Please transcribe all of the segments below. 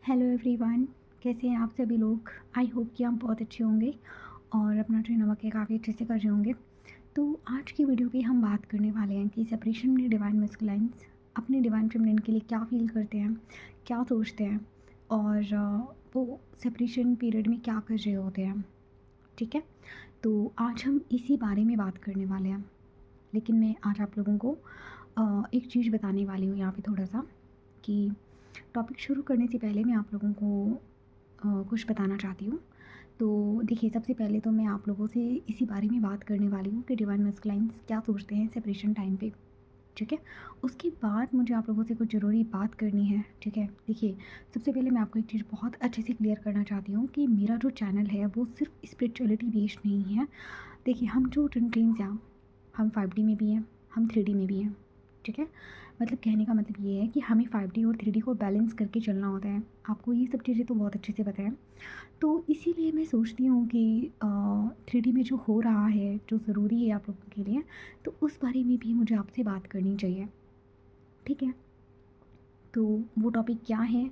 Hello everyone, कैसे हैं आप सभी लोग। आई होप कि आप बहुत अच्छे होंगे और अपना ट्रेन वर्क काफ़ी अच्छे से कर रहे होंगे। तो आज की वीडियो पे हम बात करने वाले हैं कि सेपरेशन में डिवाइन मस्कुलाइन्स अपने डिवाइन फेमिनिन के लिए क्या फ़ील करते हैं, क्या सोचते हैं और वो सेपरेशन पीरियड में क्या कर रहे होते हैं। ठीक है, तो आज हम इसी बारे में बात करने वाले हैं। लेकिन मैं आज आप लोगों को एक चीज़ बताने वाली हूँ यहाँ पे थोड़ा सा, कि टॉपिक शुरू करने से पहले मैं आप लोगों को कुछ बताना चाहती हूँ। तो देखिए, सबसे पहले तो मैं आप लोगों से इसी बारे में बात करने वाली हूँ कि डिवाइन मस्कुलाइन्स क्या सोचते हैं सेपरेशन टाइम पे। ठीक है, उसके बाद मुझे आप लोगों से कुछ ज़रूरी बात करनी है। ठीक है, देखिए, सबसे पहले मैं आपको एक चीज़ बहुत अच्छे से क्लियर करना चाहती हूँ कि मेरा जो चैनल है वो सिर्फ स्पिरिचुअलिटी बेस्ड नहीं है। देखिए, हम जो ट्विन फ्लेम्स हैं, हम 5D में भी हैं, हम 3D में भी हैं। ठीक है, मतलब कहने का मतलब ये है कि हमें 5D और 3D को बैलेंस करके चलना होता है। आपको ये सब चीज़ें तो बहुत अच्छे से पता है। तो इसीलिए मैं सोचती हूँ कि 3D में जो हो रहा है, जो ज़रूरी है आप लोगों के लिए, तो उस बारे में भी मुझे आपसे बात करनी चाहिए। ठीक है, तो वो टॉपिक क्या है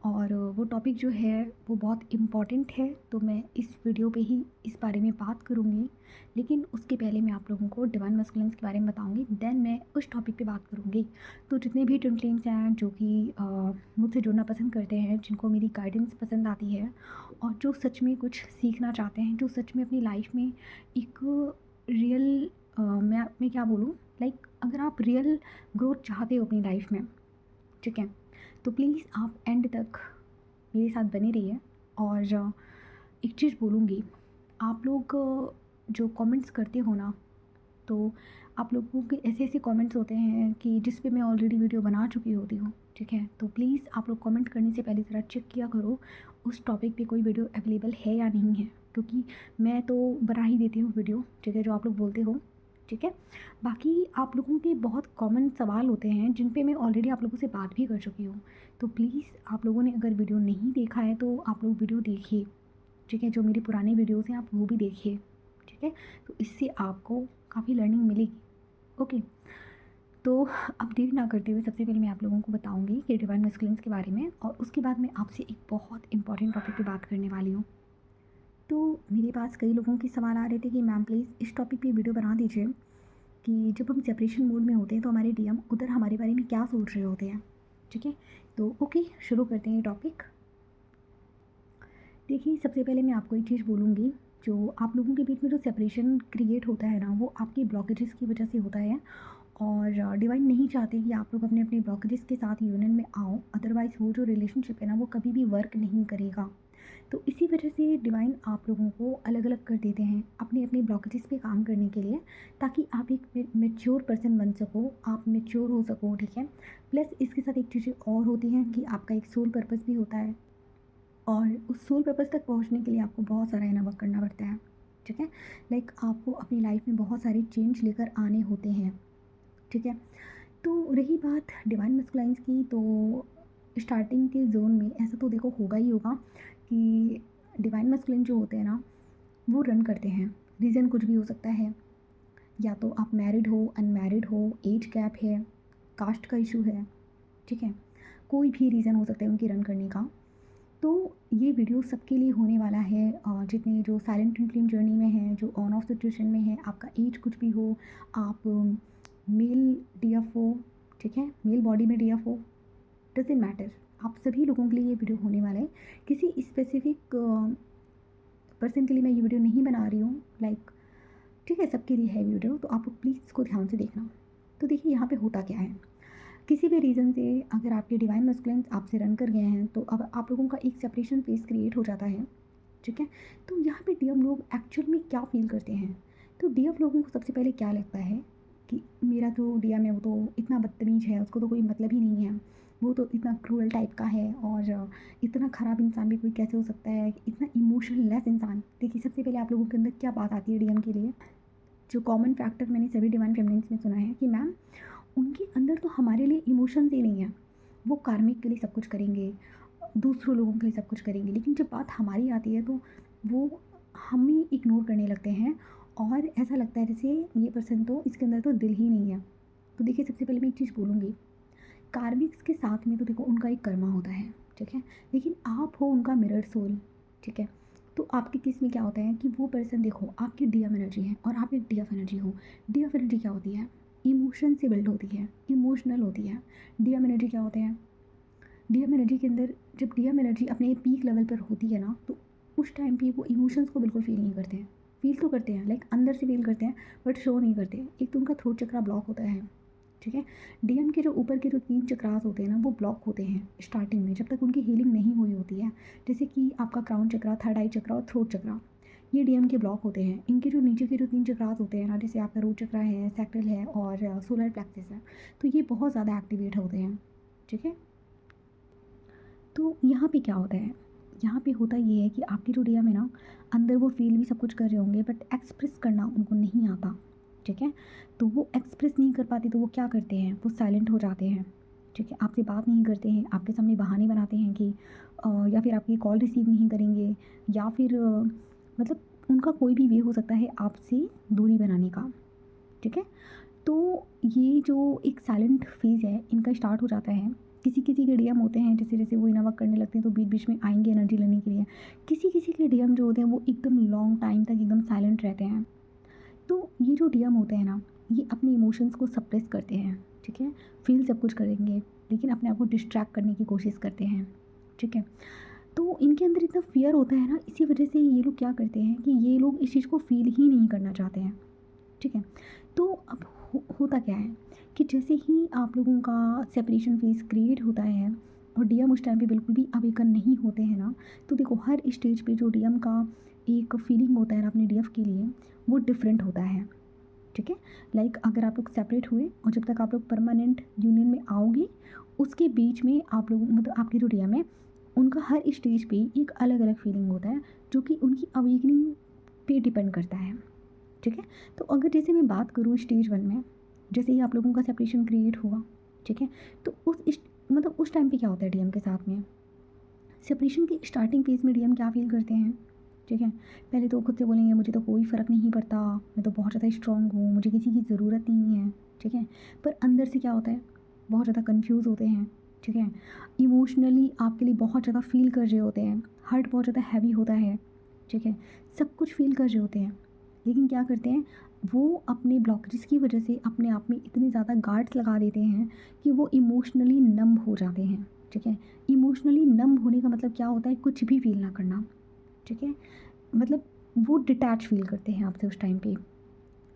और वो टॉपिक जो है वो बहुत इम्पॉर्टेंट है, तो मैं इस वीडियो पे ही इस बारे में बात करूँगी। लेकिन उसके पहले मैं आप लोगों को डिवाइन मस्कुलिन्स के बारे में बताऊँगी, देन मैं उस टॉपिक पे बात करूँगी। तो जितने भी ट्विन फ्लेम्स हैं जो कि मुझसे जुड़ना पसंद करते हैं, जिनको मेरी गाइडेंस पसंद आती है और जो सच में कुछ सीखना चाहते हैं, जो सच में अपनी लाइफ में एक रियल मैं क्या बोलूँ, लाइक अगर आप रियल ग्रोथ चाहते हो अपनी लाइफ में, ठीक है, तो प्लीज़ आप एंड तक मेरे साथ बने रहिए। और एक चीज़ बोलूँगी, आप लोग जो कमेंट्स करते हो ना, तो आप लोगों के ऐसे-ऐसे कमेंट्स होते हैं कि जिस पे मैं ऑलरेडी वीडियो बना चुकी होती हूँ। ठीक है, तो प्लीज़ आप लोग कमेंट करने से पहले ज़रा चेक किया करो उस टॉपिक पे कोई वीडियो अवेलेबल है या नहीं है, क्योंकि मैं तो बना ही देती हूँ वीडियो, ठीक है, जो आप लोग बोलते हो। ठीक है, बाकी आप लोगों के बहुत कॉमन सवाल होते हैं जिन पे मैं ऑलरेडी आप लोगों से बात भी कर चुकी हूँ। तो प्लीज़ आप लोगों ने अगर वीडियो नहीं देखा है तो आप लोग वीडियो देखिए। ठीक है, जो मेरी पुरानी वीडियोज़ हैं आप वो भी देखिए। ठीक है, तो इससे आपको काफ़ी लर्निंग मिलेगी। ओके, तो अब देर ना करते हुए सबसे पहले मैं आप लोगों को बताऊंगी कि डिवाइन मस्कुलिन्स के बारे में, और उसके बाद मैं आपसे एक बहुत इंपॉर्टेंट टॉपिक पे बात करने वाली हूँ। तो मेरे पास कई लोगों के सवाल आ रहे थे कि मैम प्लीज़ इस टॉपिक पे वीडियो बना दीजिए कि जब हम सेपरेशन मोड में होते हैं तो हमारे डीएम उधर हमारे बारे में क्या सोच रहे होते हैं। ठीक है, तो ओके, शुरू करते हैं ये टॉपिक। देखिए, सबसे पहले मैं आपको एक चीज़ बोलूँगी, जो आप लोगों के बीच में जो सेपरेशन क्रिएट होता है ना, वो आपकी ब्लॉकेजेस की वजह से होता है। और डिवाइन नहीं चाहते कि आप लोग अपने अपने ब्लॉकेजेस के साथ यूनियन में आओ, अदरवाइज़ वो जो रिलेशनशिप है ना वो कभी भी वर्क नहीं करेगा। तो इसी वजह से डिवाइन आप लोगों को अलग अलग कर देते हैं अपने अपने ब्लॉकेजेस पे काम करने के लिए, ताकि आप एक मेच्योर पर्सन बन सको, आप मेच्योर हो सको। ठीक है, प्लस इसके साथ एक चीज़ें और होती हैं कि आपका एक सोल पर्पस भी होता है, और उस सोल पर्पस तक पहुंचने के लिए आपको बहुत सारा इनर वर्क करना पड़ता है। ठीक है, लाइक आपको अपनी लाइफ में बहुत सारे चेंज लेकर आने होते हैं। ठीक है, तो रही बात डिवाइन मस्कुलाइन्स की, तो स्टार्टिंग के जोन में ऐसा तो देखो होगा ही होगा कि डिवाइन मस्कुलिन जो होते हैं ना वो रन करते हैं। रीज़न कुछ भी हो सकता है, या तो आप मैरिड हो, अनमैरिड हो, एज गैप है, कास्ट का इशू है। ठीक है, कोई भी रीज़न हो सकता है उनकी रन करने का। तो ये वीडियो सबके लिए होने वाला है, जितने जो साइलेंट ट्विन फ्लेम जर्नी में हैं, जो ऑन ऑफ सिचुएशन में है, आपका एज कुछ भी हो, आप मेल डीएफ हो, ठीक है, मेल बॉडी में डीएफ हो, डजेंट मैटर, आप सभी लोगों के लिए ये वीडियो होने वाला है। किसी स्पेसिफिक पर्सन के लिए मैं ये वीडियो नहीं बना रही हूँ, लाइक ठीक है, सबके लिए है वीडियो, तो आप लोग प्लीज़ इसको ध्यान से देखना। तो देखिए, यहाँ पे होता क्या है, किसी भी रीज़न से अगर आपके डिवाइन मस्कुलिन्स आपसे रन कर गए हैं तो अब आप लोगों का एक सेपरेशन फेस क्रिएट हो जाता है। ठीक है, तो यहाँ पे डीएम लोग एक्चुअल में क्या फ़ील करते हैं। तो डीएम लोगों को सबसे पहले क्या लगता है कि मेरा जो डीएम है वो तो इतना बदतमीज़ है, उसको तो कोई मतलब ही नहीं है, वो तो इतना क्रूअल टाइप का है, और इतना ख़राब इंसान भी कोई कैसे हो सकता है, इतना इमोशनलेस इंसान। देखिए, सबसे पहले आप लोगों के अंदर क्या बात आती है डीएम के लिए, जो कॉमन फैक्टर मैंने सभी डिवाइन फेमिनिन्स में सुना है कि मैम उनके अंदर तो हमारे लिए इमोशंस ही नहीं है, वो कार्मिक के लिए सब कुछ करेंगे, दूसरों लोगों के लिए सब कुछ करेंगे, लेकिन जब बात हमारी आती है तो वो हमें इग्नोर करने लगते हैं, और ऐसा लगता है जैसे ये पर्सन तो इसके अंदर तो दिल ही नहीं है। तो देखिए, सबसे पहले मैं एक चीज़ बोलूँगी, कार्मिक्स के साथ में तो देखो उनका एक कर्मा होता है। ठीक है। लेकिन आप हो उनका मिरर सोल, ठीक है। तो आपके केस में क्या होता है कि वो पर्सन, देखो आपकी डीएम एनर्जी है और आप एक डीएफ एनर्जी हो। डीएफ एनर्जी क्या होती है? इमोशन से बिल्ड होती है, इमोशनल होती है। डीएम एनर्जी क्या होते हैं? डीएम एनर्जी के अंदर जब डीएम एनर्जी अपने पीक लेवल पर होती है ना, तो उस टाइम पे वो इमोशंस को बिल्कुल फील नहीं करते हैं। फील तो करते हैं, लाइक अंदर से फील करते हैं, बट शो नहीं करते। एक तो उनका थ्रोट चक्रा ब्लॉक होता है, ठीक है। डीएम के जो ऊपर के जो 3 चक्रास होते हैं ना, वो ब्लॉक होते हैं स्टार्टिंग में, जब तक उनकी हीलिंग नहीं हुई होती है। जैसे कि आपका क्राउन चक्रा, थर्ड आई चक्रा और थ्रोट चक्रा, ये डीएम के ब्लॉक होते हैं। इनके जो नीचे के जो 3 चक्रास होते हैं ना, जैसे आपका रूट चक्रा है, सैक्रल है और सोलर प्लेक्सस है, तो ये बहुत ज़्यादा एक्टिवेट होते हैं, ठीक है। तो यहाँ पे क्या होता है? यहाँ पे होता ये है कि आपकी जो डीएम है ना, अंदर वो फ़ील भी सब कुछ कर रहे होंगे, बट एक्सप्रेस करना उनको नहीं आता, ठीक है। तो वो एक्सप्रेस नहीं कर पाते, तो वो क्या करते हैं? वो साइलेंट हो जाते हैं, ठीक है। आपसे बात नहीं करते हैं, आपके सामने बहाने बनाते हैं कि या फिर आपकी कॉल रिसीव नहीं करेंगे, या फिर मतलब उनका कोई भी वे हो सकता है आपसे दूरी बनाने का, ठीक है। तो ये जो एक साइलेंट फेज़ है इनका स्टार्ट हो जाता है। किसी किसी के डीएम होते हैं, जैसे जैसे वो इनर वर्क करने लगते हैं तो बीच बीच में आएंगे एनर्जी लेने के लिए। किसी किसी के डीएम जो होते हैं वो एकदम लॉन्ग टाइम तक एकदम साइलेंट रहते हैं। तो ये जो डीएम होते हैं ना, ये अपने इमोशंस को सप्रेस करते हैं, ठीक है। फील सब कुछ करेंगे, लेकिन अपने आप को डिस्ट्रैक्ट करने की कोशिश करते हैं, ठीक है। तो इनके अंदर इतना फियर होता है ना, इसी वजह से ये लोग क्या करते हैं कि ये लोग इस चीज़ को फील ही नहीं करना चाहते हैं, ठीक है। तो अब होता क्या है कि जैसे ही आप लोगों का सेपरेशन फेज़ क्रिएट होता है और डीएम उस टाइम पे बिल्कुल भी अवेकन नहीं होते हैं ना, तो देखो हर स्टेज पे जो डीएम का एक फीलिंग होता है ना अपने डीएफ के लिए, वो डिफरेंट होता है, ठीक है। लाइक अगर आप लोग सेपरेट हुए और जब तक आप लोग परमानेंट यूनियन में आओगे, उसके बीच में आप लोग मतलब आपके जो डीएम है, उनका हर स्टेज पे एक अलग अलग फीलिंग होता है, जो कि उनकी अवेकनिंग पे डिपेंड करता है, ठीक है। तो अगर जैसे मैं बात करूँ स्टेज 1 में, जैसे ही आप लोगों का सेपरेशन क्रिएट हुआ, ठीक है। तो मतलब उस टाइम पे क्या होता है डीएम के साथ में? सेपरेशन की स्टार्टिंग फेज़ में डीएम क्या फ़ील करते हैं, ठीक है। पहले तो खुद से बोलेंगे मुझे तो कोई फ़र्क नहीं पड़ता, मैं तो बहुत ज़्यादा स्ट्रॉन्ग हूँ, मुझे किसी की ज़रूरत नहीं है, ठीक है। पर अंदर से क्या होता है? बहुत ज़्यादा कन्फ्यूज़ होते हैं, ठीक है। इमोशनली आपके लिए बहुत ज़्यादा फ़ील कर रहे होते हैं, हार्ट बहुत ज़्यादा हैवी होता है, ठीक है। सब कुछ फ़ील कर रहे होते हैं, लेकिन क्या करते हैं? वो अपने ब्लॉकेजेस की वजह से अपने आप में इतने ज़्यादा गार्ड्स लगा देते हैं कि वो इमोशनली नम हो जाते हैं, ठीक है। इमोशनली नम होने का मतलब क्या होता है? कुछ भी फ़ील ना करना, ठीक है। मतलब वो डिटैच फ़ील करते हैं आपसे उस टाइम पे,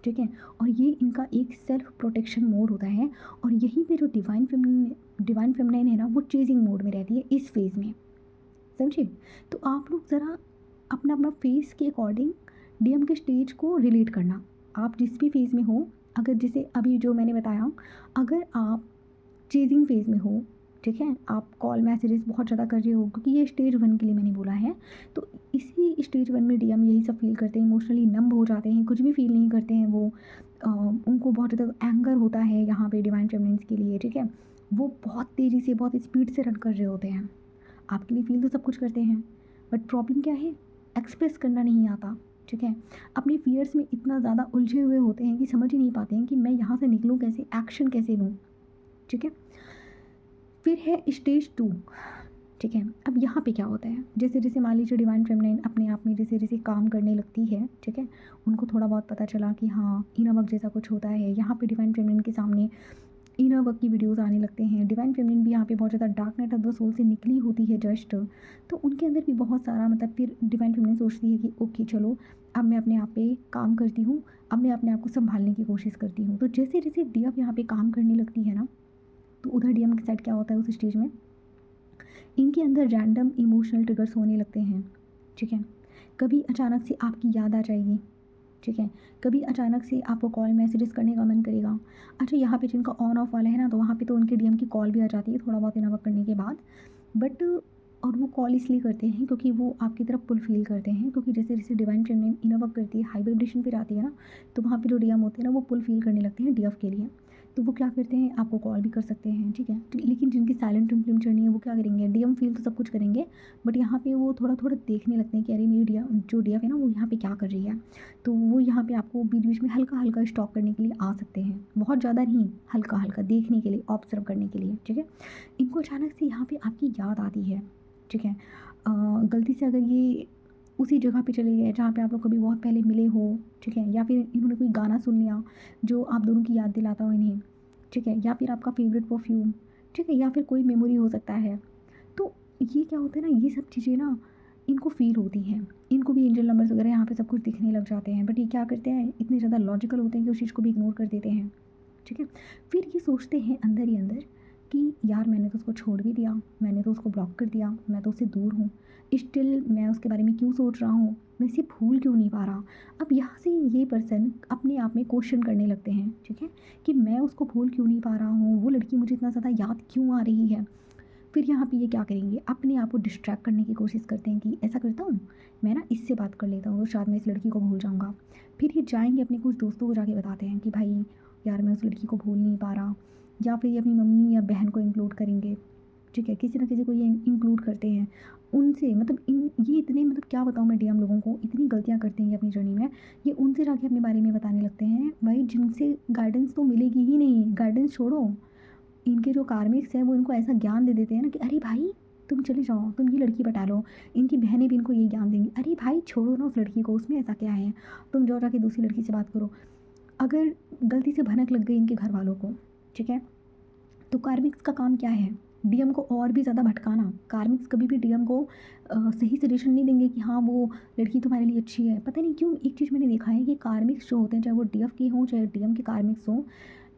ठीक है। और ये इनका एक सेल्फ प्रोटेक्शन मोड होता है, और यहीं पे जो डिवाइन फेमिनाइन है ना, वो चेजिंग मोड में रहती है इस फेज़ में, समझे? तो आप लोग ज़रा अपना अपना फेज़ के अकॉर्डिंग डीएम के स्टेज को रिलेट करना। आप जिस भी फेज़ में हो, अगर जैसे अभी जो मैंने बताया, अगर आप चेजिंग फेज़ में हो, ठीक है, आप कॉल मैसेजेस बहुत ज़्यादा कर रहे हो, क्योंकि ये स्टेज 1 के लिए मैंने बोला है। तो इसी स्टेज 1 में डीएम यही सब फ़ील करते हैं, इमोशनली नंब हो जाते हैं, कुछ भी फ़ील नहीं करते हैं वो। उनको बहुत ज़्यादा एंगर होता है यहाँ पे डिवाइन फेमिनिन्स के लिए, ठीक है। वो बहुत तेज़ी से, बहुत स्पीड से रन कर रहे होते हैं। आपके लिए फ़ील तो सब कुछ करते हैं, बट प्रॉब्लम क्या है? एक्सप्रेस करना नहीं आता, ठीक है। अपने फ़ियर्स में इतना ज़्यादा उलझे हुए होते हैं कि समझ ही नहीं पाते हैं कि मैं यहाँ से निकलूँ कैसे, एक्शन कैसे लूँ, ठीक है। फिर है स्टेज 2, ठीक है। अब यहाँ पे क्या होता है? जैसे जैसे मान लीजिए डिवाइन फेमिनाइन अपने आप में जैसे जैसे काम करने लगती है, ठीक है। उनको थोड़ा बहुत पता चला कि हाँ इनर वर्क जैसा कुछ होता है, यहाँ पे डिवाइन फेमिनाइन के सामने इनर वर्क की वीडियोस आने लगते हैं। डिवाइन फेमिनिन भी यहाँ पे बहुत ज़्यादा dark night of the soul से निकली होती है जस्ट, तो उनके अंदर भी बहुत सारा मतलब फिर डिवाइन फेमिनिन सोचती है कि ओके चलो, अब मैं अपने आप पे काम करती हूँ, अब मैं अपने आप को संभालने की कोशिश करती हूँ। तो जैसे जैसे डीएफ यहाँ पे काम करने लगती है ना, तो उधर डीएम के साइड क्या होता है उस स्टेज में? इनके अंदर रैंडम इमोशनल ट्रिगर्स होने लगते हैं, ठीक है। कभी अचानक से आपकी याद आ जाएगी, ठीक है। कभी अचानक से आपको कॉल मैसेजेस करने का मन करेगा। अच्छा यहाँ पे जिनका ऑन ऑफ वाला है ना, तो वहाँ पे तो उनके डीएम की कॉल भी आ जाती है थोड़ा बहुत इनर वर्क करने के बाद, बट और वो कॉल इसलिए करते हैं क्योंकि वो आपकी तरफ पुल फील करते हैं, क्योंकि जैसे जैसे डिवाइन फेमिनिन इनर वर्क करती है, हाई वाइब्रेशन पे आती है ना, तो वहाँ पे जो डीएम होते हैं ना, वो पुल फील करने लगते हैं डीएफ के लिए। तो वो क्या करते हैं, आपको कॉल भी कर सकते हैं, ठीक है। लेकिन जिनकी साइलेंट ट्विन फ्लेम चढ़नी है वो क्या करेंगे, डीएम फ़ील तो सब कुछ करेंगे, बट यहाँ पे वो थोड़ा-थोड़ा देखने लगते हैं कि अरे मेरी जो डीएफ है ना वो यहाँ पे क्या कर रही है। तो वो यहाँ पे आपको बीच-बीच में हल्का-हल्का स्टॉक करने के लिए आ सकते हैं। बहुत ज़्यादा नहीं, हल्का-हल्का देखने के लिए, ऑब्ज़र्व करने के लिए, ठीक है। इनको अचानक से यहाँ पे आपकी याद आती है, ठीक है। गलती से अगर ये उसी जगह पे चले गए जहाँ पे आप लोग कभी बहुत पहले मिले हो, ठीक है, या फिर इन्होंने कोई गाना सुन लिया जो आप दोनों की याद दिलाता हो इन्हें, ठीक है, या फिर आपका फ़ेवरेट परफ्यूम, ठीक है, या फिर कोई मेमोरी हो सकता है। तो ये क्या होता है ना, ये सब चीज़ें ना इनको फ़ील होती हैं। इनको भी एंजल नंबर्स वगैरह यहाँ पे सब कुछ दिखने लग जाते हैं, बट ये क्या करते हैं, इतने ज़्यादा लॉजिकल होते हैं कि उस चीज़ को भी इग्नोर कर देते हैं, ठीक है। फिर ये सोचते हैं अंदर ही अंदर कि यार मैंने तो उसको छोड़ भी दिया, मैंने तो उसको ब्लॉक कर दिया, मैं तो उससे दूर हूँ, स्टिल मैं उसके बारे में क्यों सोच रहा हूँ, मैं इसे भूल क्यों नहीं पा रहा। अब यहाँ से ये पर्सन अपने आप में क्वेश्चन करने लगते हैं, ठीक है, कि मैं उसको भूल क्यों नहीं पा रहा हूँ, वो लड़की मुझे इतना ज़्यादा याद क्यों आ रही है। फिर यहाँ पे ये क्या करेंगे, अपने आप को डिस्ट्रैक्ट करने की कोशिश करते हैं कि ऐसा करता हूँ, मैं ना इससे बात कर लेता हूँ तो शायद मैं इस लड़की को भूल जाऊँगा। फिर ये जाएँगे अपने कुछ दोस्तों को जाके बताते हैं कि भाई यार मैं उस लड़की को भूल नहीं पा रहा, या फिर ये अपनी मम्मी या बहन को इंक्लूड करेंगे, ठीक है, किसी ना किसी को ये इंक्लूड करते हैं। उनसे मतलब इन ये इतने मतलब क्या बताऊँ मैं डीएम लोगों को, इतनी गलतियाँ करते हैं ये अपनी जर्नी में। ये उनसे जाके अपने बारे में बताने लगते हैं, भाई जिनसे गाइडेंस तो मिलेगी ही नहीं, गाइडेंस छोड़ो, इनके जो कार्मिक्स हैं वो इनको ऐसा ज्ञान दे देते हैं ना कि अरे भाई तुम चले जाओ, तुम ये लड़की पटा लो। इनकी बहनें भी इनको ये ज्ञान देंगी, अरे भाई छोड़ो ना उस लड़की को, उसमें ऐसा क्या है, तुम जाओ जाके दूसरी लड़की से बात करो। अगर गलती से भनक लग गई इनके घर वालों को, ठीक है, तो कार्मिक्स का काम क्या है, डीएम को और भी ज़्यादा भटकाना। कार्मिक्स कभी भी डीएम को सही सजेशन नहीं देंगे कि हाँ वो लड़की तुम्हारे लिए अच्छी है। पता नहीं क्यों एक चीज़ मैंने देखा है कि कार्मिक्स जो होते हैं, चाहे वो डीएफ के हों चाहे डीएम के कार्मिक्स हों,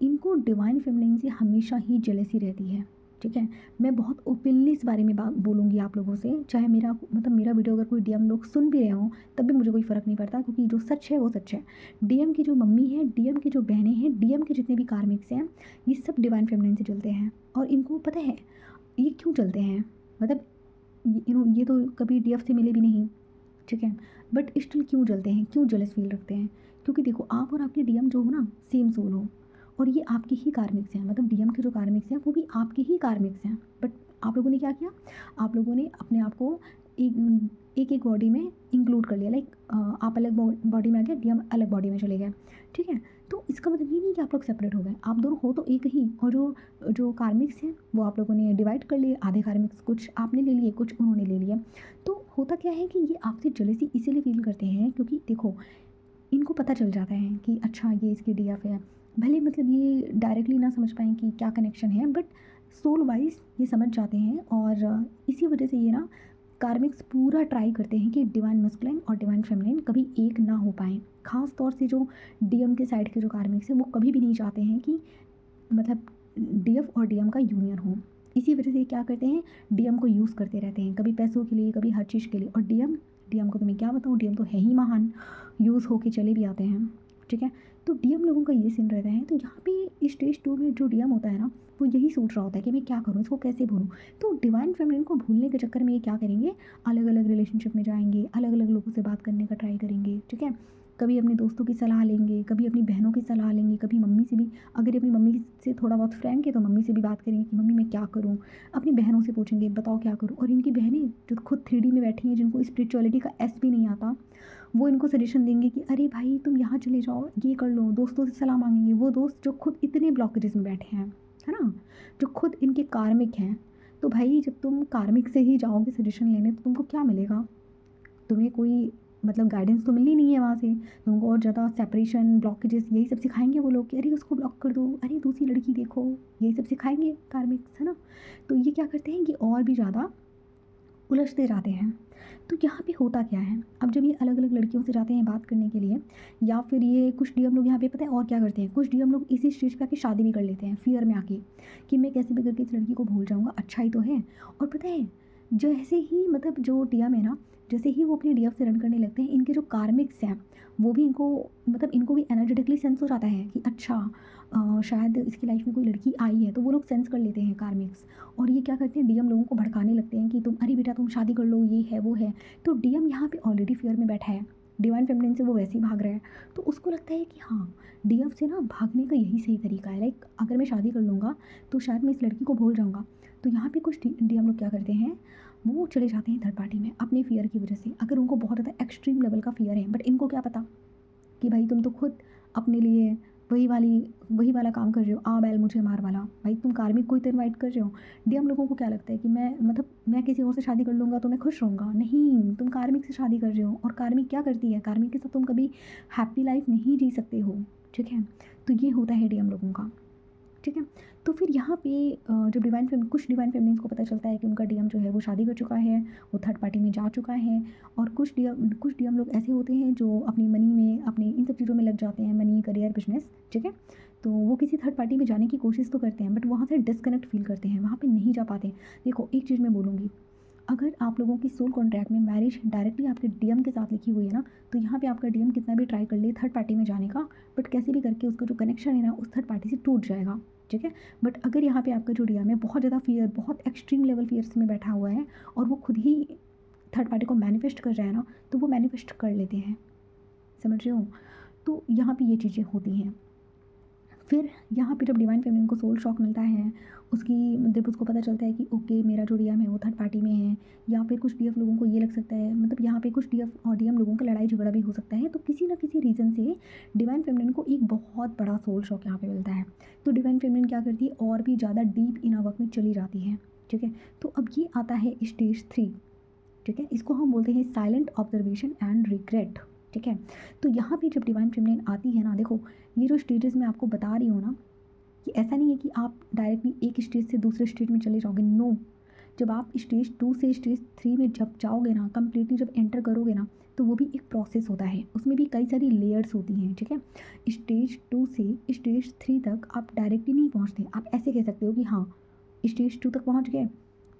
इनको डिवाइन फेमिनिन से हमेशा ही जेलसी रहती है, ठीक है। मैं बहुत ओपनली इस बारे में बात बोलूँगी आप लोगों से, चाहे मेरा मतलब मेरा वीडियो अगर कोई डीएम लोग सुन भी रहे हों तब भी मुझे कोई फ़र्क नहीं पड़ता, क्योंकि जो सच है वो सच है। डीएम की जो मम्मी है, डीएम की जो बहनें हैं, डीएम के जितने भी कार्मिक्स हैं, ये सब डिवाइन फेमिनिन से चलते हैं। और इनको पता है ये क्यों चलते हैं, मतलब ये तो कभी डीएफ से मिले भी नहीं, ठीक है, बट स्टिल क्यों जलते हैं, क्यों जेलस फील रखते हैं। क्योंकि देखो आप और आपके डीएम जो हो ना सेम सोल हो, और ये आपके ही कार्मिक्स हैं, मतलब डीएम के जो कार्मिक्स हैं वो भी आपके ही कार्मिक्स हैं, बट आप लोगों ने क्या किया, आप लोगों ने अपने आप को एक एक बॉडी में इंक्लूड कर लिया, लाइक आप अलग बॉडी में आ गए, डीएम अलग बॉडी में चले गए, ठीक है। तो इसका मतलब ये नहीं कि आप लोग सेपरेट हो गए, आप दोनों हो तो एक ही, और जो जो कार्मिक्स हैं वो आप लोगों ने डिवाइड कर लिए, आधे कार्मिक्स कुछ आपने ले लिए, कुछ उन्होंने ले लिए। तो होता क्या है कि ये आपसे जेलसी इसीलिए फील करते हैं क्योंकि देखो इनको पता चल जाता है कि अच्छा ये इसकी डीएफ है। भले मतलब ये डायरेक्टली ना समझ पाएँ कि क्या कनेक्शन है, बट सोल वाइज़ ये समझ जाते हैं, और इसी वजह से ये ना कार्मिक्स पूरा ट्राई करते हैं कि डिवाइन मस्कुलिन और डिवाइन फेमिनिन कभी एक ना हो पाएँ। ख़ास तौर से जो डीएम के साइड के जो कार्मिक्स हैं वो कभी भी नहीं चाहते हैं कि मतलब डीएफ और डीएम का यूनियन हो। इसी वजह से ये क्या करते हैं, डीएम को यूज़ करते रहते हैं, कभी पैसों के लिए, कभी हर चीज़ के लिए। और डीएम डीएम को तो मैं क्या बताऊँ, डीएम तो है ही महान, यूज़ होके चले भी आते हैं, ठीक है। तो डीएम लोगों का ये सीन रहता है। तो यहाँ पे स्टेज 2 में जो डीएम होता है ना, वो यही सोच रहा होता है कि मैं क्या करूँ, इसको कैसे भूलूँ। तो डिवाइन फेमिनिन को भूलने के चक्कर में ये क्या करेंगे, अलग-अलग रिलेशनशिप में जाएँगे, अलग-अलग लोगों से बात करने का ट्राई करेंगे, ठीक है। कभी अपने दोस्तों की सलाह लेंगे, कभी अपनी बहनों की सलाह लेंगे, कभी मम्मी से भी, अगर अपनी मम्मी से थोड़ा बहुत फ्रैंक है तो मम्मी से भी बात करेंगे कि मम्मी मैं क्या करूँ? अपनी बहनों से पूछेंगे बताओ क्या करूँ? और इनकी बहनें जो खुद 3D में बैठी हैं, जिनको स्पिरिचुअलिटी का एस भी नहीं आता, वो इनको सजेशन देंगे कि अरे भाई तुम यहाँ चले जाओ, ये कर लो, दोस्तों से सलाह माँगेंगे। वो दोस्त जो खुद इतने ब्लॉकेजेस में बैठे हैं, है ना? जो खुद इनके कार्मिक हैं। तो भाई जब तुम कार्मिक से ही जाओगे सजेशन लेने तो तुमको क्या मिलेगा? तुम्हें कोई मतलब गाइडेंस तो मिलनी नहीं है वहाँ से। तुमको और ज़्यादा सेपरेशन, ब्लॉकेजेस यही सब सिखाएँगे वो लोग कि अरे उसको ब्लॉक कर दो, अरे दूसरी लड़की देखो, यही सब सिखाएँगे कार्मिक्स, है ना? तो ये क्या करते हैं कि और भी ज़्यादा उलझते जाते हैं। तो यहाँ पे होता क्या है, अब जब ये अलग-अलग लड़कियों से जाते हैं बात करने के लिए, या फिर ये कुछ डीएम लोग यहाँ पे पता है और क्या करते हैं, कुछ डीएम लोग इसी स्टेज पे आके शादी भी कर लेते हैं, फ़ियर में आके, कि मैं कैसे भी करके इस लड़की को भूल जाऊँगा, अच्छा ही तो है। और पता है, जैसे ही मतलब जो डीएम है ना, जैसे ही वो अपनी डीएफ से रन करने लगते हैं, इनके जो कार्मिक्स हैं, वो भी इनको मतलब इनको भी एनर्जेटिकली सेंस हो जाता है कि अच्छा शायद इसकी लाइफ में कोई लड़की आई है, तो वो लोग सेंस कर लेते हैं कार्मिक्स। और ये क्या करते हैं, डीएम लोगों को भड़काने लगते हैं कि तुम अरे बेटा तुम शादी कर लो, ये है वो है। तो डीएम यहाँ पे ऑलरेडी फ़ियर में बैठा है, डिवाइन फेमिनिन से वो वैसे ही भाग रहा है, तो उसको लगता है कि हाँ, डीएफ से ना भागने का यही सही तरीका है। लाइक अगर मैं शादी कर लूँगा तो शायद मैं इस लड़की को भूल जाऊँगा। तो यहाँ पे कुछ डीएम लोग क्या करते हैं, वो चले जाते हैं थर्ड पार्टी में अपने फ़ियर की वजह से। अगर उनको बहुत ज़्यादा एक्सट्रीम लेवल का फ़ियर है, बट इनको क्या पता कि भाई तुम तो खुद अपने लिए वही वाला काम कर रहे हो, आ बैल मुझे मार वाला। भाई तुम कार्मिक को ही तो इनवाइट कर रहे हो। डीएम लोगों को क्या लगता है कि मैं किसी और से शादी कर लूँगा तो मैं खुश रहूँगा। नहीं, तुम कार्मिक से शादी कर रहे हो, और कार्मिक क्या करती है, कार्मिक के साथ तुम कभी हैप्पी लाइफ नहीं जी सकते हो, ठीक है। तो ये होता है डीएम लोगों का, ठीक है। तो फिर यहाँ पे जब कुछ डिवाइन फेमिनिन्स को पता चलता है कि उनका डीएम जो है वो शादी कर चुका है, वो थर्ड पार्टी में जा चुका है, और कुछ डीएम लोग ऐसे होते हैं जो अपनी मनी में, अपने इन सब चीज़ों में लग जाते हैं, मनी, करियर, बिजनेस, ठीक है। तो वो किसी थर्ड पार्टी में जाने की कोशिश तो करते हैं, बट वहाँ से डिस्कनेक्ट फील करते हैं, वहाँ पे नहीं जा पाते। देखो एक चीज़ मैं बोलूँगी, अगर आप लोगों की सोल कॉन्ट्रैक्ट में मैरिज डायरेक्टली आपके डीएम के साथ लिखी हुई है ना, तो यहाँ पे आपका डीएम कितना भी ट्राई कर ले थर्ड पार्टी में जाने का, बट कैसे भी करके उसका जो कनेक्शन है ना उस थर्ड पार्टी से टूट जाएगा, ठीक है। बट अगर यहाँ पे आपका जो डीएम है बहुत ज़्यादा फियर, बहुत एक्सट्रीम लेवल फियर्स में बैठा हुआ है, और वो खुद ही थर्ड पार्टी को मैनिफेस्ट कर रहा है ना, तो वो मैनिफेस्ट कर लेते हैं, समझ रहे हो। तो यहाँ पे ये चीज़ें होती हैं। फिर यहाँ पे जब डिवाइन फेमिनिन को सोल शॉक मिलता है, जब उसको पता चलता है कि ओके मेरा जो डीएम है वो थर्ड पार्टी में है, या फिर कुछ डीएफ लोगों को ये लग सकता है, मतलब यहाँ पे कुछ डीएफ और डीएम लोगों का लड़ाई झगड़ा भी हो सकता है, तो किसी ना किसी रीज़न से डिवाइन फेमिनिन को एक बहुत बड़ा सोल शॉक यहाँ पे मिलता है। तो डिवाइन फेमिनिन क्या करती है, और भी ज़्यादा डीप इनर वर्क में चली जाती है, ठीक है। तो अब ये आता है स्टेज 3, ठीक है। इसको हम बोलते हैं साइलेंट ऑब्जर्वेशन एंड रिग्रेट, ठीक है। तो यहाँ पे जब डिवाइन फेमिनिन आती है ना, देखो ये जो स्टेजेस मैं आपको बता रही हूँ ना, कि ऐसा नहीं है कि आप डायरेक्टली एक स्टेज से दूसरे स्टेज में चले जाओगे, नो। जब आप स्टेज 2 से स्टेज 3 में जब जाओगे ना, कंप्लीटली जब एंटर करोगे ना, तो वो भी एक प्रोसेस होता है, उसमें भी कई सारी लेयर्स होती हैं, ठीक है। स्टेज 2 से स्टेज 3 तक आप डायरेक्टली नहीं पहुँचते, आप ऐसे कह सकते हो कि हाँ स्टेज 2 तक पहुँच गए,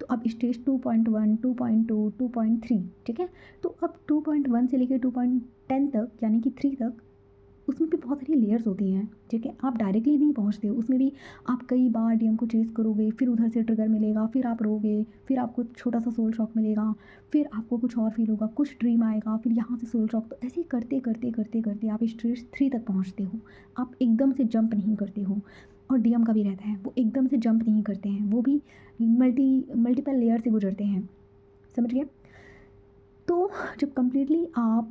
तो अब स्टेज 2.1, 2.2, 2.3, ठीक है। तो अब 2.1 से लेकर 2.10 तक, यानी कि 3 तक, उसमें भी बहुत सारी लेयर्स होती हैं, ठीक है। आप डायरेक्टली नहीं पहुंचते हो, उसमें भी आप कई बार डीएम को चेस करोगे, फिर उधर से ट्रिगर मिलेगा, फिर आप रोगे, फिर आपको छोटा सा सोल शॉक मिलेगा, फिर आपको कुछ और फील होगा, कुछ ड्रीम आएगा, फिर यहाँ से सोल शॉक। तो ऐसे ही करते करते करते करते आप स्टेज 3 तक पहुँचते हो। आप एकदम से जंप नहीं करते हो, और डीएम का भी रहता है, वो एकदम से जंप नहीं करते हैं, वो भी मल्टीपल लेयर से गुजरते हैं, समझ गए। तो जब कम्प्लीटली आप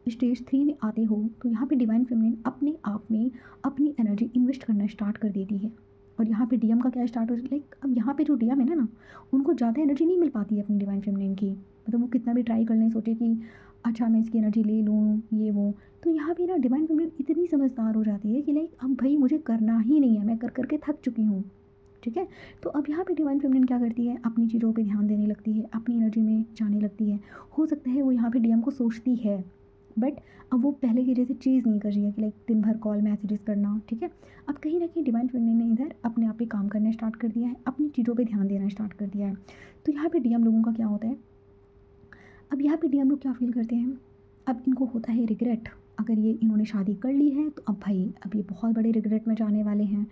स्टेज 3 में आते हो, तो यहाँ पे डिवाइन फेमिनिन अपने आप में अपनी एनर्जी इन्वेस्ट करना स्टार्ट कर देती है, और यहाँ पे डीएम का क्या स्टार्ट हो, लाइक अब यहाँ पे जो डीएम है ना, उनको ज़्यादा एनर्जी नहीं मिल पाती है अपनी डिवाइन फेमिनिन की, मतलब वो कितना भी ट्राई कर लें, सोचे कि अच्छा मैं इसकी एनर्जी ले लूँ ये वो। तो यहाँ पे ना डिवाइन फेमिनिन इतनी समझदार हो जाती है कि लाइक अब भाई मुझे करना ही नहीं है, मैं कर करके थक चुकी हूँ, ठीक है। तो अब यहाँ पे डिवाइन फेमिनिन क्या करती है, अपनी चीज़ों पे ध्यान देने लगती है, अपनी एनर्जी में जाने लगती है। हो सकता है वो यहाँ पे डीएम को सोचती है, बट अब वो पहले की जैसे चीज़ नहीं कर रही है कि लाइक दिन भर कॉल मैसेजेस करना, ठीक है। अब कहीं ना कहीं डिवाइन फेमिनिन ने इधर अपने आप पे काम करना स्टार्ट कर दिया है, अपनी चीज़ों पे ध्यान देना स्टार्ट कर दिया है। तो यहाँ पे डीएम लोगों का क्या होता है, अब यहाँ पे डीएम लोग क्या फील करते हैं, अब इनको होता है रिग्रेट। अगर ये इन्होंने शादी कर ली है तो अब भाई अब ये बहुत बड़े रिग्रेट में जाने वाले हैं।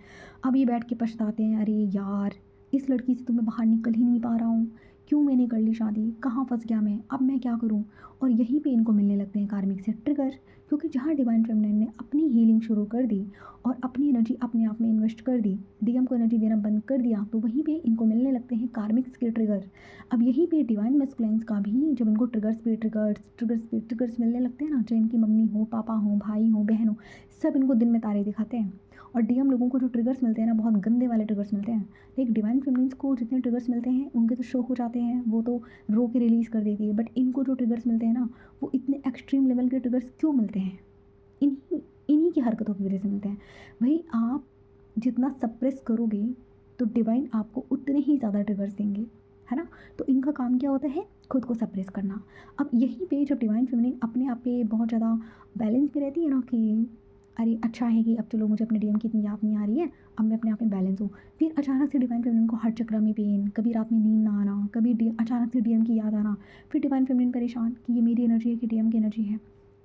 अब ये बैठ के पछताते हैं, अरे यार इस लड़की से तो मैं बाहर निकल ही नहीं पा रहा हूँ, क्यों मैंने कर ली शादी, कहाँ फंस गया मैं, अब मैं क्या करूँ। और यहीं पे इनको मिलने लगते हैं कार्मिक से ट्रिगर, क्योंकि जहाँ डिवाइन फेमिनिन ने अपनी हीलिंग शुरू कर दी और अपनी एनर्जी अपने आप में इन्वेस्ट कर दी, डीएम को एनर्जी देना बंद कर दिया, तो वहीं पे इनको मिलने लगते हैं कार्मिक्स के ट्रिगर। अब यहीं पे डिवाइन मैस्कुलाइन्स का भी जब इनको ट्रिगर्स मिलने लगते हैं ना, चाहे इनकी मम्मी हो, पापा हो, भाई हो, बहन हो, सब इनको दिन में तारे दिखाते हैं। और डीएम लोगों को जो ट्रिगर्स मिलते हैं ना, बहुत गंदे वाले ट्रिगर्स मिलते हैं। लाइक डिवाइन फेमिनिन्स को जितने ट्रिगर्स मिलते हैं उनके तो शो हो जाते हैं, वो तो रो के रिलीज़ कर देती है, बट इनको जो ट्रिगर्स मिलते हैं ना, वो इतने एक्सट्रीम लेवल के ट्रिगर्स क्यों मिलते हैं, इन्हीं इन्हीं की हरकतों की वजह से मिलते हैं। भाई आप जितना सप्रेस करोगे तो डिवाइन आपको उतने ही ज़्यादा ट्रिगर्स देंगे, है ना। तो इनका काम क्या होता है, खुद को सप्रेस करना। अब यहीं पे जब डिवाइन फेमिनिन अपने आप पे बहुत ज़्यादा बैलेंस में रहती है ना, कि अरे अच्छा है कि अब चलो मुझे अपने डीएम की इतनी याद नहीं आ रही है, अब मैं अपने आप में बैलेंस हूँ। फिर अचानक से डिवाइन फेमिनिन को हर चक्र में पेन, कभी रात में नींद ना आना, कभी अचानक से डीएम की याद आना, फिर डिवाइन फेमिनिन परेशान कि ये मेरी एनर्जी है कि डीएम की एनर्जी है।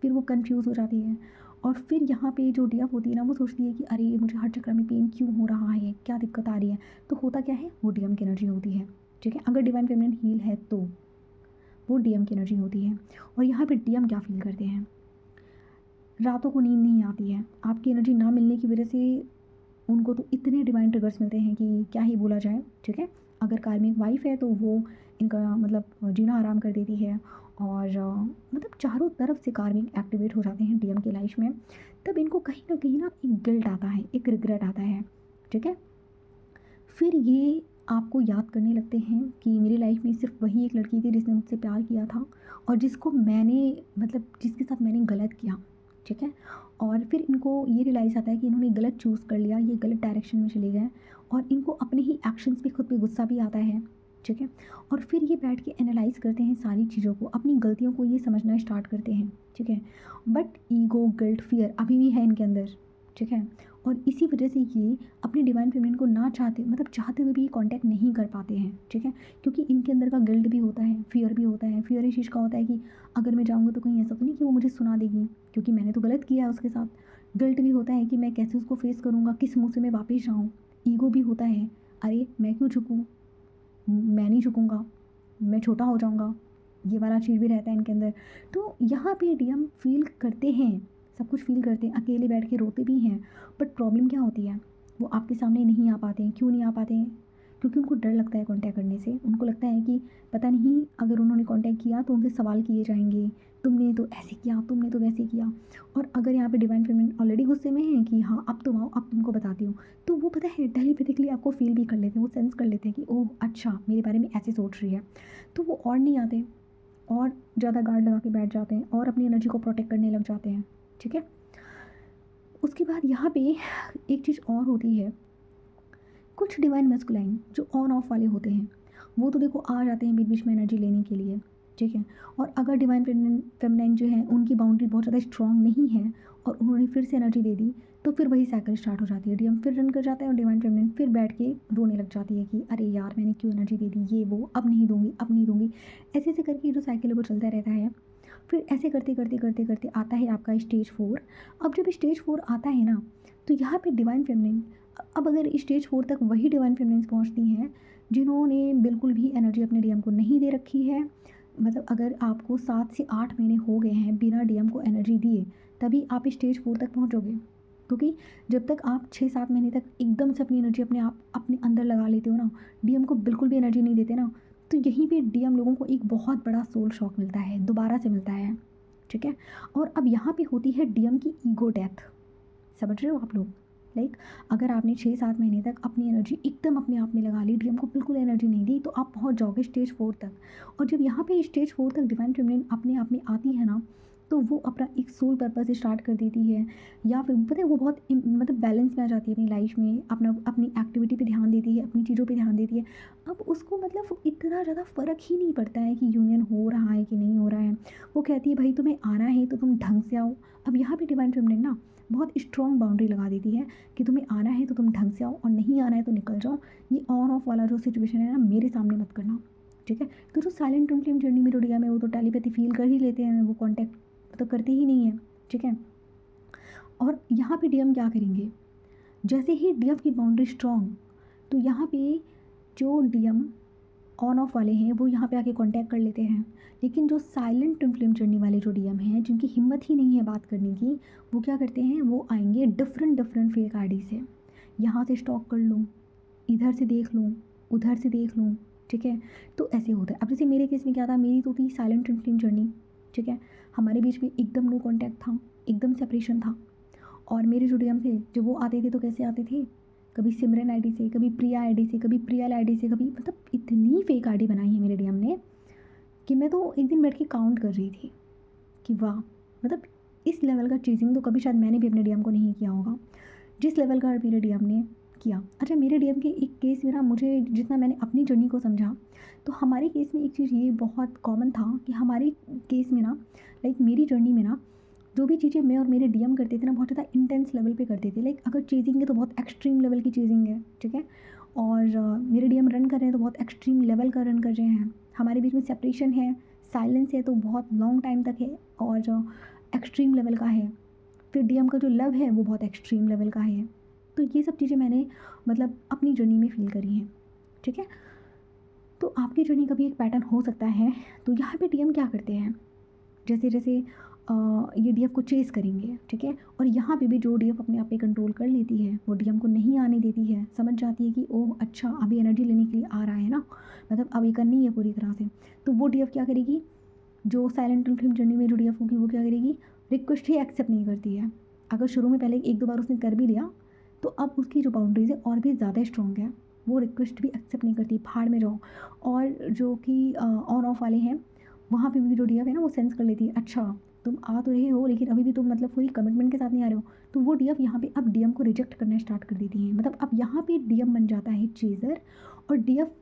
फिर वो कन्फ्यूज़ हो जाती है, और फिर यहाँ पे जो डीएफ होती है ना, वो सोचती है कि अरे मुझे हर चक्र में पेन क्यों हो रहा है, क्या दिक्कत आ रही है। तो होता क्या है, वो डीएम की एनर्जी होती है, ठीक है। अगर डिवाइन फेमिनिन हील है तो वो डीएम की एनर्जी होती है। और यहाँ पे डीएम क्या फील करते हैं, रातों को नींद नहीं आती है। आपकी एनर्जी ना मिलने की वजह से उनको तो इतने डिवाइन ट्रिगर्स मिलते हैं कि क्या ही बोला जाए, ठीक है। अगर कार्मिक वाइफ है तो वो इनका मतलब जीना आराम कर देती है, और मतलब चारों तरफ से कार्मिक एक्टिवेट हो जाते हैं डीएम की लाइफ में। तब इनको कहीं ना कहीं ना एक गिल्ट आता है, एक रिग्रेट आता है, ठीक है। फिर ये आपको याद करने लगते हैं कि मेरी लाइफ में सिर्फ वही एक लड़की थी जिसने मुझसे प्यार किया था, और जिसको मैंने मतलब जिसके साथ मैंने गलत किया, ठीक है। और फिर इनको ये रियलाइज़ आता है कि इन्होंने गलत चूज़ कर लिया, ये गलत डायरेक्शन में चले गए, और इनको अपने ही एक्शंस पे खुद पे गुस्सा भी आता है, ठीक है। और फिर ये बैठ के एनालाइज़ करते हैं सारी चीज़ों को, अपनी गलतियों को ये समझना स्टार्ट करते हैं, ठीक है। बट ईगो, गिल्ट, फियर अभी भी है इनके अंदर, ठीक है। और इसी वजह से ये अपनी डिवाइन फेमिनिन को ना चाहते मतलब चाहते हुए भी ये कांटेक्ट नहीं कर पाते हैं, ठीक है। क्योंकि इनके अंदर का गिल्ट भी होता है, फियर भी होता है। फियर इस चीज़ का होता है कि अगर मैं जाऊँगा तो कहीं ऐसा तो नहीं कि वो मुझे सुना देगी, क्योंकि मैंने तो गलत किया है उसके साथ। गिल्ट भी होता है कि मैं कैसे उसको फेस करूँगा, किस मुँह से मैं वापस जाऊँ। ईगो भी होता है, अरे मैं क्यों झुकूँ, मैं नहीं झुकूँगा, मैं छोटा हो जाऊँगा, ये वाला चीज़ भी रहता है इनके अंदर। तो यहाँ पे डीएम फ़ील करते हैं, सब कुछ फ़ील करते हैं, अकेले बैठ के रोते भी हैं। बट प्रॉब्लम क्या होती है, वो आपके सामने नहीं आ पाते हैं। क्यों नहीं आ पाते हैं? क्योंकि उनको डर लगता है कॉन्टैक्ट करने से। उनको लगता है कि पता नहीं अगर उन्होंने कॉन्टैक्ट किया तो उनसे सवाल किए जाएँगे, तुमने तो ऐसे किया, तुमने तो वैसे किया। और अगर यहाँ पे डिवाइन फेमिनिन ऑलरेडी गुस्से में है कि हाँ, अब तुम आओ, अब तुमको बताती हूँ, तो वो पता है टेलीपैथिकली आपको फ़ील भी कर लेते हैं, वो सेंस कर लेते हैं कि ओह! अच्छा मेरे बारे में ऐसे सोच रही है। तो वो और नहीं आते, और ज़्यादा गार्ड लगा के बैठ जाते हैं और अपनी एनर्जी को प्रोटेक्ट करने लग जाते हैं, ठीक है। उसके बाद यहाँ पे एक चीज़ और होती है, कुछ डिवाइन मैस्कुलाइन जो ऑन ऑफ वाले होते हैं, वो तो देखो आ जाते हैं बीच बीच में एनर्जी लेने के लिए, ठीक है। और अगर डिवाइन फेमिनाइन जो है उनकी बाउंड्री बहुत ज़्यादा स्ट्रांग नहीं है, और उन्होंने फिर से एनर्जी दे दी, तो फिर वही साइकिल स्टार्ट हो जाती है। डीएम फिर रन कर जाता है और डिवाइन फेमिनाइन फिर बैठ के रोने लग जाती है कि अरे यार मैंने क्यों एनर्जी दे दी, ये वो, अब नहीं दूंगी, अब नहीं दूंगी। ऐसे ऐसे करके जो साइकिल है वो चलता रहता है। फिर ऐसे करते करते करते करते आता है आपका स्टेज 4। अब जब स्टेज 4 आता है ना, तो यहाँ पे डिवाइन फेमिनिन, अब अगर स्टेज 4 तक वही डिवाइन फेमिनिन्स पहुँचती हैं जिन्होंने बिल्कुल भी एनर्जी अपने डीएम को नहीं दे रखी है। मतलब अगर आपको 7 से 8 महीने हो गए हैं बिना डीएम को एनर्जी दिए, तभी आप स्टेज 4 तक पहुँचोगे। क्योंकि जब तक आप 6-7 महीने तक एकदम से अपनी एनर्जी अपने आप अपने अंदर लगा लेते हो ना, डीएम को बिल्कुल भी एनर्जी नहीं देते ना, तो यहीं पे डीएम लोगों को एक बहुत बड़ा सोल शॉक मिलता है, दोबारा से मिलता है, ठीक है। और अब यहाँ पे होती है डीएम की ईगो डेथ। समझ रहे हो आप लोग? लाइक अगर आपने 6-7 महीने तक अपनी एनर्जी एकदम अपने आप में लगा ली, डीएम को बिल्कुल एनर्जी नहीं दी, तो आप पहुँच जाओगे स्टेज 4 तक। और जब यहाँ पे स्टेज 4 तक डिवाइन फेमिनिन अपने आप में आती है ना, तो वो अपना एक सोल पर्पस स्टार्ट कर देती है, या फिर पता है वो बहुत मतलब बैलेंस में आ जाती है अपनी लाइफ में, अपना अपनी एक्टिविटी पे ध्यान देती है, अपनी चीज़ों पे ध्यान देती है। अब उसको मतलब इतना ज़्यादा फ़र्क ही नहीं पड़ता है कि यूनियन हो रहा है कि नहीं हो रहा है। वो कहती है भाई तुम्हें आना है तो तुम ढंग से आओ। अब यहाँ पे डिवाइन फेमिनिन ना बहुत स्ट्रॉन्ग बाउंड्री लगा देती है कि तुम्हें आना है तो तुम ढंग से आओ, और नहीं आना है तो निकल जाओ। ये ऑन ऑफ वाला जो सिचुएशन है ना, मेरे सामने मत करना, ठीक है। तो जो साइलेंट ट्विन फ्लेम जर्नी में जो डीएम है वो तो टेलीपैथी फील कर ही लेते हैं, वो कांटेक्ट तो करते ही नहीं है, ठीक है। और यहाँ पे डीएम क्या करेंगे, जैसे ही डीएम की बाउंड्री स्ट्रॉन्ग, तो यहाँ पे जो डीएम ऑन ऑफ वाले हैं वो यहाँ पे आके कांटेक्ट कर लेते हैं। लेकिन जो साइलेंट ट्विन फ्लेम जर्नी वाले जो डीएम हैं, जिनकी हिम्मत ही नहीं है बात करने की, वो क्या करते हैं, वो आएंगे डिफरेंट डिफरेंट फेक आईडी से। यहाँ से स्टॉक कर लूँ, इधर से देख लूँ, उधर से देख लूँ, ठीक है। तो ऐसे होता है। अब जैसे मेरे केस में क्या था, मेरी तो थी साइलेंट ट्विन फ्लेम जर्नी, ठीक है। हमारे बीच में एकदम नो कॉन्टैक्ट था, एकदम सेपरेशन था। और मेरे जो डीएम थे, जब वो आते थे तो कैसे आते थे, कभी सिमरन आईडी से, कभी प्रिया आईडी से, कभी प्रियल आईडी से, कभी मतलब इतनी फेक आईडी बनाई है मेरे डीएम ने कि मैं तो एक दिन बैठ के काउंट कर रही थी कि वाह, मतलब इस लेवल का चीजिंग तो कभी शायद मैंने भी अपने डीएम को नहीं किया होगा जिस लेवल का मेरे डीएम ने किया। अच्छा, मेरे डीएम के एक केस में ना, मुझे जितना मैंने अपनी जर्नी को समझा, तो हमारे केस में एक चीज़ ये बहुत कॉमन था कि हमारे केस में ना, लाइक मेरी जर्नी में ना, जो भी चीज़ें मैं और मेरे डीएम करते थे ना, बहुत ज़्यादा इंटेंस लेवल पे करते थे। लाइक अगर चेजिंग है तो बहुत एक्सट्रीम लेवल की चेजिंग है, ठीक है। और मेरे डीएम रन कर रहे हैं तो बहुत एक्सट्रीम लेवल का रन कर रहे हैं। हमारे बीच में सेपरेशन है, साइलेंस है तो बहुत लॉन्ग टाइम तक है, और जो एक्सट्रीम लेवल का है। फिर डीएम का जो लव है वो बहुत एक्सट्रीम लेवल का है। तो ये सब चीज़ें मैंने मतलब अपनी जर्नी में फ़ील करी हैं, ठीक है। तो आपकी जर्नी का भी एक पैटर्न हो सकता है। तो यहाँ पे डीएम क्या करते हैं, जैसे जैसे ये डीएफ को चेस करेंगे, ठीक है। और यहाँ पे भी जो डीएफ अपने आप पे कंट्रोल कर लेती है, वो डीएम को नहीं आने देती है, समझ जाती है कि ओह अच्छा अभी एनर्जी लेने के लिए आ रहा है ना, मतलब अभी करनी है पूरी तरह से। तो वो डीएफ क्या करेगी, जो साइलेंट ट्विन फ्लेम जर्नी में जो डीएफ होगी वो क्या करेगी, रिक्वेस्ट ही एक्सेप्ट नहीं करती है। अगर शुरू में पहले एक दो बार उसने कर भी लिया तो अब उसकी जो बाउंड्रीज है और भी ज़्यादा स्ट्रॉन्ग है, वो रिक्वेस्ट भी एक्सेप्ट नहीं करती, भाड़ में जाओ। और जो कि ऑन ऑफ वाले हैं, वहाँ पे भी जो डीएफ है ना वो सेंस कर लेती है, अच्छा तुम आ तो रहे हो लेकिन अभी भी तुम मतलब पूरी कमिटमेंट के साथ नहीं आ रहे हो, तो वो डीएफ यहाँ पे अब डीएम को रिजेक्ट करना स्टार्ट कर देती है। मतलब अब यहाँ पे डीएम बन जाता है चेजर, और डीएफ